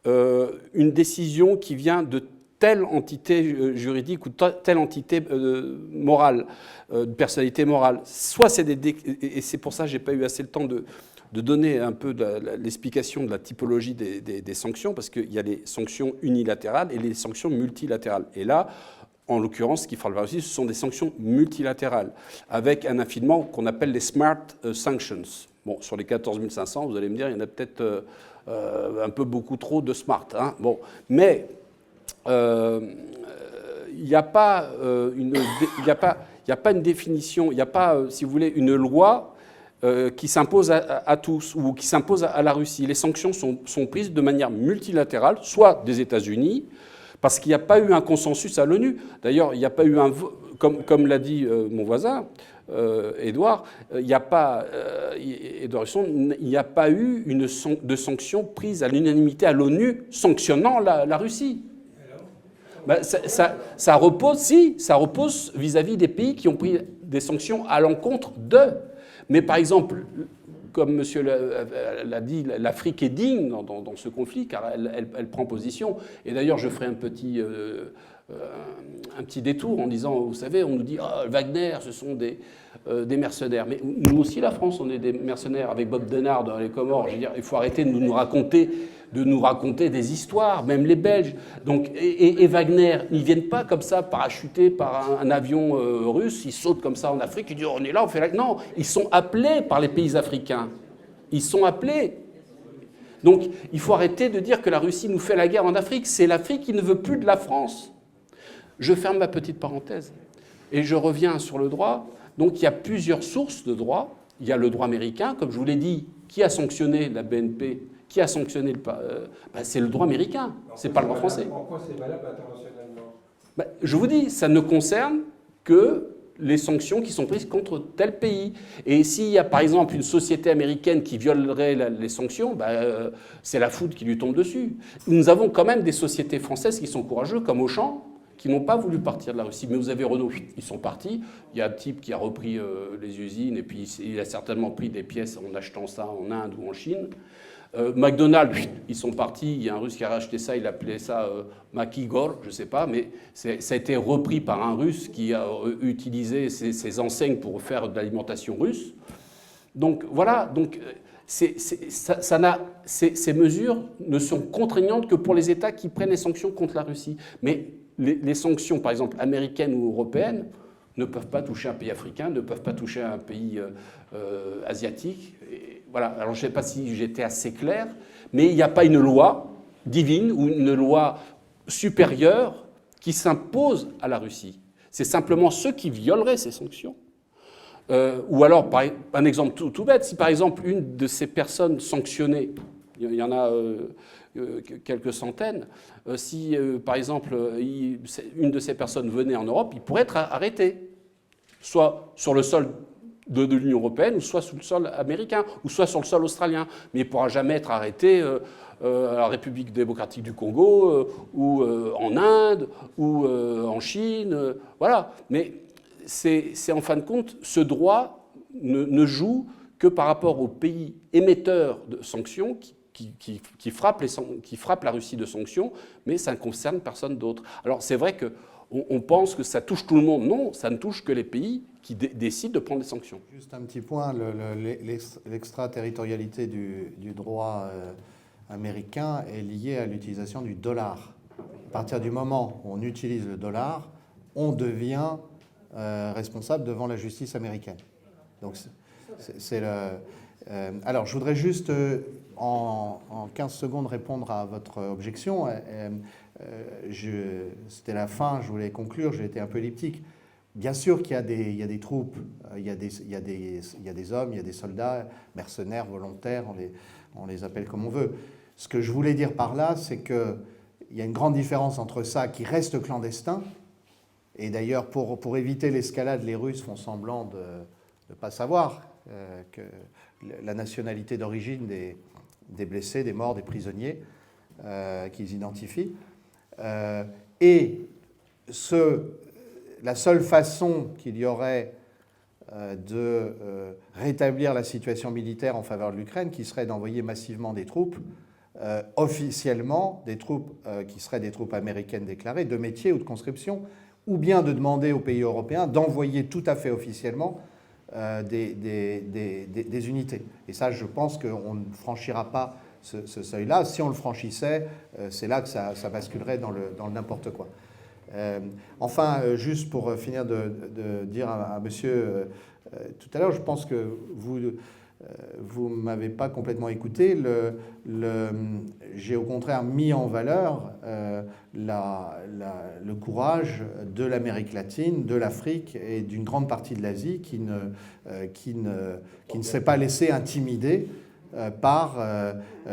une décision qui vient de telle entité juridique ou telle entité morale, de personnalité morale. Soit c'est et c'est pour ça que je n'ai pas eu assez le temps de donner un peu l'explication de la typologie des sanctions, parce qu'il y a les sanctions unilatérales et les sanctions multilatérales. Et là, en l'occurrence, ce qui fera le aussi, ce sont des sanctions multilatérales, avec un affinement qu'on appelle les smart sanctions. Bon, sur les 14 500, vous allez me dire, il y en a peut-être un peu beaucoup trop de smart. Hein. Bon, mais il n'y a pas une définition, il n'y a pas, si vous voulez, une loi qui s'impose à tous ou qui s'impose à la Russie. Les sanctions sont prises de manière multilatérale, soit des États-Unis, parce qu'il n'y a pas eu un consensus à l'ONU. D'ailleurs, il n'y a pas eu un... Comme l'a dit mon voisin, Édouard, il n'y a pas, Édouard Husson, il n'y a pas eu de sanctions prises à l'unanimité à l'ONU sanctionnant la Russie. Ben, ça repose vis-à-vis des pays qui ont pris des sanctions à l'encontre d'eux. Mais par exemple, comme monsieur l'a dit, l'Afrique est digne dans ce conflit, car elle prend position. Et d'ailleurs, je ferai un petit détour en disant, vous savez, on nous dit oh, Wagner, ce sont des mercenaires. Mais nous aussi, la France, on est des mercenaires avec Bob Denard dans les Comores. Je veux dire, il faut arrêter de nous raconter des histoires, même les Belges. Donc, et Wagner, ils ne viennent pas comme ça parachutés par un avion russe, ils sautent comme ça en Afrique, ils disent on est là, on fait la... Non, ils sont appelés par les pays africains. Ils sont appelés. Donc, il faut arrêter de dire que la Russie nous fait la guerre en Afrique. C'est l'Afrique qui ne veut plus de la France. Je ferme ma petite parenthèse et je reviens sur le droit. Donc il y a plusieurs sources de droit. Il y a le droit américain, comme je vous l'ai dit, qui a sanctionné la BNP, qui a sanctionné c'est le droit américain, c'est pas le droit français. En quoi c'est valable internationalement ? Je vous dis, ça ne concerne que les sanctions qui sont prises contre tel pays. Et s'il y a par exemple une société américaine qui violerait les sanctions, c'est la foudre qui lui tombe dessus. Nous avons quand même des sociétés françaises qui sont courageuses, comme Auchan, qui n'ont pas voulu partir de la Russie. Mais vous avez Renault, ils sont partis. Il y a un type qui a repris les usines et puis il a certainement pris des pièces en achetant ça en Inde ou en Chine. McDonald's, ils sont partis. Il y a un Russe qui a racheté ça, il appelait ça Makigor, je ne sais pas, mais ça a été repris par un Russe qui a utilisé ses enseignes pour faire de l'alimentation russe. Donc voilà, donc, ces mesures ne sont contraignantes que pour les États qui prennent les sanctions contre la Russie. Mais les sanctions, par exemple, américaines ou européennes, ne peuvent pas toucher un pays africain, ne peuvent pas toucher un pays asiatique. Et voilà. Alors, je ne sais pas si j'étais assez clair, mais il n'y a pas une loi divine ou une loi supérieure qui s'impose à la Russie. C'est simplement ceux qui violeraient ces sanctions. Ou alors, un exemple tout bête, si par exemple une de ces personnes sanctionnées, il y en a quelques centaines, si par exemple une de ces personnes venait en Europe, il pourrait être arrêté, soit sur le sol de l'Union européenne, ou soit sur le sol américain, ou soit sur le sol australien. Mais il ne pourra jamais être arrêté à la République démocratique du Congo, ou en Inde, ou en Chine. Voilà. Mais c'est en fin de compte, ce droit ne joue que par rapport aux pays émetteurs de sanctions qui frappent la Russie de sanctions, mais ça ne concerne personne d'autre. Alors c'est vrai qu'on pense que ça touche tout le monde. Non, ça ne touche que les pays qui décident de prendre des sanctions. Juste un petit point, l'extraterritorialité du droit américain est liée à l'utilisation du dollar. À partir du moment où on utilise le dollar, on devient responsable devant la justice américaine. Donc c'est alors je voudrais juste en 15 secondes répondre à votre objection. C'était la fin, je voulais conclure, j'ai été un peu elliptique. Bien sûr qu'il y a des troupes, il y a des hommes, il y a des soldats, mercenaires, volontaires, on les appelle comme on veut. Ce que je voulais dire par là, c'est qu'il y a une grande différence entre ça qui reste clandestin, et d'ailleurs pour éviter l'escalade, les Russes font semblant de ne pas savoir que la nationalité d'origine des blessés, des morts, des prisonniers qu'ils identifient. Et la seule façon qu'il y aurait de rétablir la situation militaire en faveur de l'Ukraine, qui serait d'envoyer massivement des troupes, officiellement, des troupes qui seraient des troupes américaines déclarées, de métier ou de conscription, ou bien de demander aux pays européens d'envoyer tout à fait officiellement des unités. Et ça, je pense qu'on ne franchira pas ce seuil-là. Si on le franchissait, c'est là que ça basculerait dans le n'importe quoi. Enfin, juste pour finir de dire à monsieur tout à l'heure, je pense que vous ne m'avez pas complètement écouté. J'ai au contraire mis en valeur le courage de l'Amérique latine, de l'Afrique et d'une grande partie de l'Asie qui ne s'est pas laissé intimider par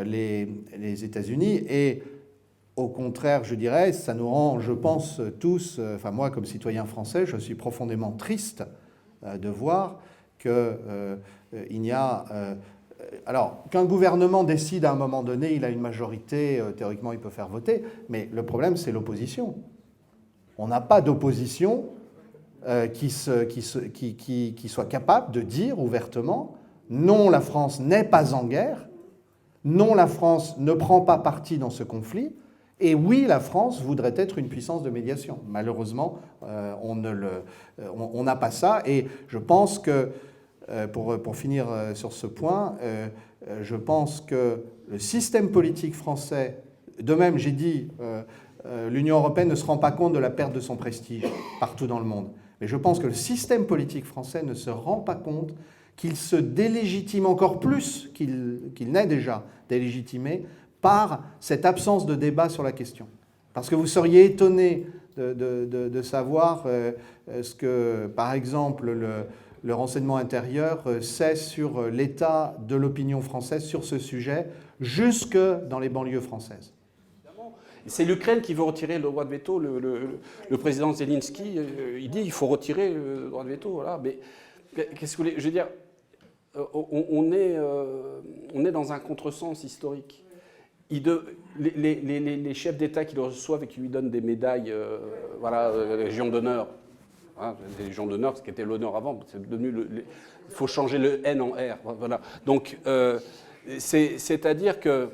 les États-Unis. Et au contraire, je dirais, ça nous rend, je pense, tous, enfin moi comme citoyen français, je suis profondément triste de voir qu'il n'y a... alors, qu'un gouvernement décide à un moment donné, il a une majorité, théoriquement il peut faire voter, mais le problème c'est l'opposition. On n'a pas d'opposition qui soit capable de dire ouvertement non, la France n'est pas en guerre, non, la France ne prend pas parti dans ce conflit, et oui, la France voudrait être une puissance de médiation. Malheureusement, on n'a pas ça, et je pense que, pour finir sur ce point, je pense que le système politique français, de même, j'ai dit, l'Union européenne ne se rend pas compte de la perte de son prestige partout dans le monde. Mais je pense que le système politique français ne se rend pas compte qu'il se délégitime encore plus qu'il n'est déjà délégitimé par cette absence de débat sur la question. Parce que vous seriez étonné de savoir ce que, par exemple, le renseignement intérieur sait sur l'état de l'opinion française sur ce sujet, jusque dans les banlieues françaises. C'est l'Ukraine qui veut retirer le droit de veto. Le président Zelensky, il dit qu'il faut retirer le droit de veto. Voilà. Mais qu'est-ce que vous voulez ? Je veux dire, on est dans un contresens historique. Les chefs d'État qui le reçoivent et qui lui donnent des médailles, voilà, Légion d'honneur. Hein, les Légions d'honneur, ce qui était l'honneur avant, c'est devenu il faut changer le N en R. Voilà. Donc, c'est-à-dire que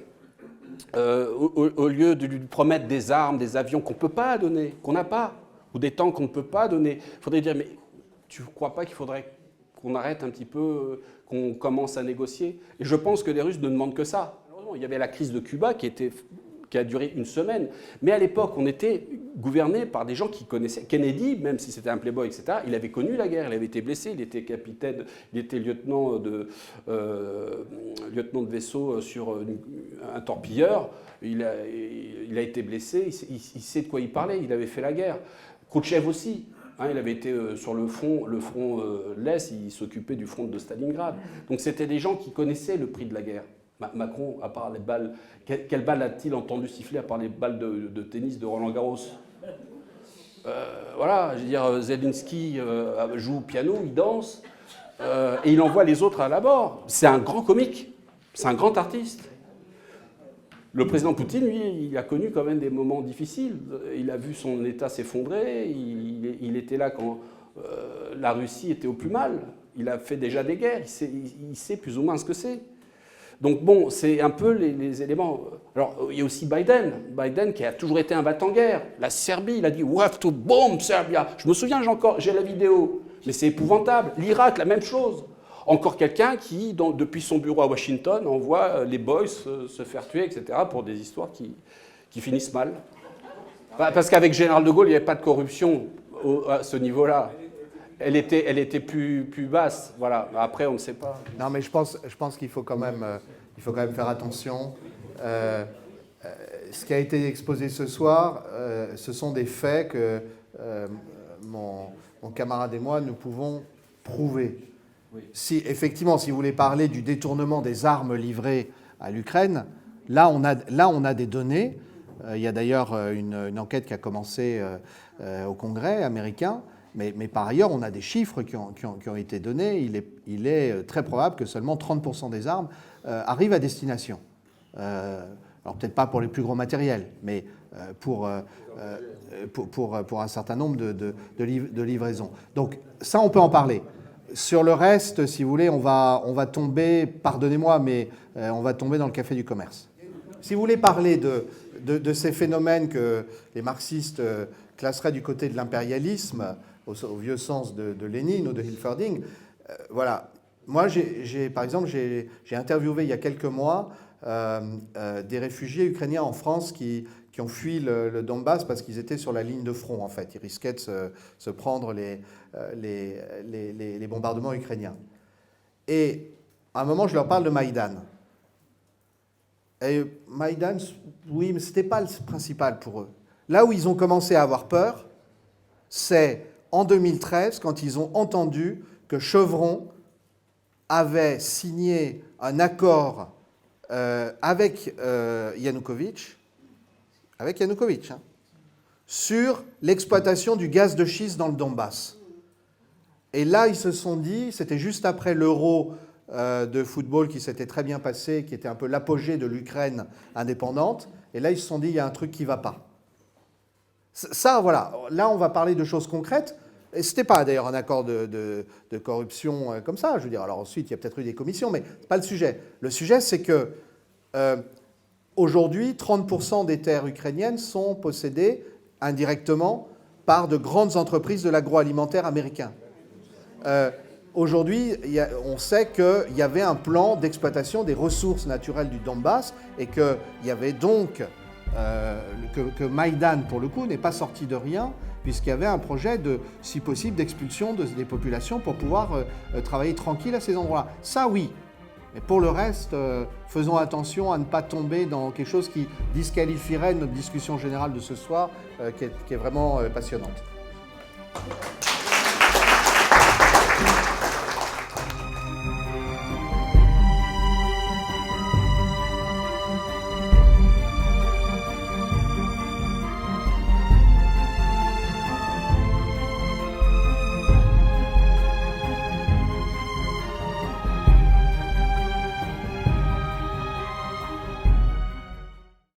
au lieu de lui promettre des armes, des avions qu'on ne peut pas donner, qu'on n'a pas, ou des tanks qu'on ne peut pas donner, il faudrait dire, mais tu ne crois pas qu'il faudrait qu'on arrête un petit peu, qu'on commence à négocier ? Et je pense que les Russes ne demandent que ça. Il y avait la crise de Cuba qui a duré une semaine. Mais à l'époque, on était gouverné par des gens qui connaissaient. Kennedy, même si c'était un playboy, etc., il avait connu la guerre, il avait été blessé, il était capitaine, il était lieutenant de vaisseau sur un torpilleur. Il a été blessé, il sait de quoi il parlait, il avait fait la guerre. Khrouchtchev aussi. Hein, il avait été sur le front l'Est, il s'occupait du front de Stalingrad. Donc c'était des gens qui connaissaient le prix de la guerre. Macron, à part les balles, quelle balle a-t-il entendu siffler à part les balles de tennis de Roland Garros ? Voilà, je veux dire, Zelensky joue au piano, il danse, et il envoie les autres à la mort. C'est un grand comique, c'est un grand artiste. Le président Poutine, lui, il a connu quand même des moments difficiles. Il a vu son État s'effondrer, il était là quand la Russie était au plus mal. Il a fait déjà des guerres, il sait plus ou moins ce que c'est. Donc bon, c'est un peu les éléments. Alors, il y a aussi Biden qui a toujours été un battant-guerre. La Serbie, il a dit « We have to bomb Serbia ». Je me souviens, j'ai la vidéo, mais c'est épouvantable. L'Irak, la même chose. Encore quelqu'un qui, depuis son bureau à Washington, envoie les boys se faire tuer, etc., pour des histoires qui finissent mal. Parce qu'avec Général de Gaulle, il n'y avait pas de corruption à ce niveau-là. Elle était plus basse, voilà. Après, on ne sait pas. Non, mais je pense qu'il faut quand même faire attention. Ce qui a été exposé ce soir, ce sont des faits que mon camarade et moi, nous pouvons prouver. Oui. Effectivement, si vous voulez parler du détournement des armes livrées à l'Ukraine, là, on a des données. Il y a d'ailleurs une enquête qui a commencé au Congrès américain. Mais par ailleurs, on a des chiffres qui ont été donnés. Il est très probable que seulement 30% des armes arrivent à destination. Alors peut-être pas pour les plus gros matériels, mais pour un certain nombre de livraisons. Donc ça, on peut en parler. Sur le reste, si vous voulez, on va tomber, pardonnez-moi, mais on va tomber dans le café du commerce. Si vous voulez parler de ces phénomènes que les marxistes classeraient du côté de l'impérialisme, au vieux sens de Lénine ou de Hilferding, voilà. Moi, par exemple, j'ai interviewé il y a quelques mois des réfugiés ukrainiens en France qui ont fui le Donbass parce qu'ils étaient sur la ligne de front, en fait. Ils risquaient de se prendre les bombardements ukrainiens. Et À un moment, je leur parle de Maïdan. Et Maïdan, oui, mais ce n'était pas le principal pour eux. Là où ils ont commencé à avoir peur, c'est en 2013, quand ils ont entendu que Chevron avait signé un accord avec Yanukovych, hein, sur l'exploitation du gaz de schiste dans le Donbass. Et là, ils se sont dit, c'était juste après l'Euro de football qui s'était très bien passé, qui était un peu l'apogée de l'Ukraine indépendante, et là, ils se sont dit, il y a un truc qui ne va pas. Ça, voilà, là, on va parler de choses concrètes. Et ce n'était pas d'ailleurs un accord de corruption comme ça, je veux dire. Alors ensuite, il y a peut-être eu des commissions, mais ce n'est pas le sujet. Le sujet, c'est que aujourd'hui, 30% des terres ukrainiennes sont possédées indirectement par de grandes entreprises de l'agroalimentaire américain. Aujourd'hui, on sait qu'il y avait un plan d'exploitation des ressources naturelles du Donbass et qu'il y avait donc que Maïdan, pour le coup, n'est pas sorti de rien, puisqu'il y avait un projet, si possible, d'expulsion des populations pour pouvoir travailler tranquille à ces endroits-là. Ça, oui. Mais pour le reste, faisons attention à ne pas tomber dans quelque chose qui disqualifierait notre discussion générale de ce soir, qui est vraiment passionnante.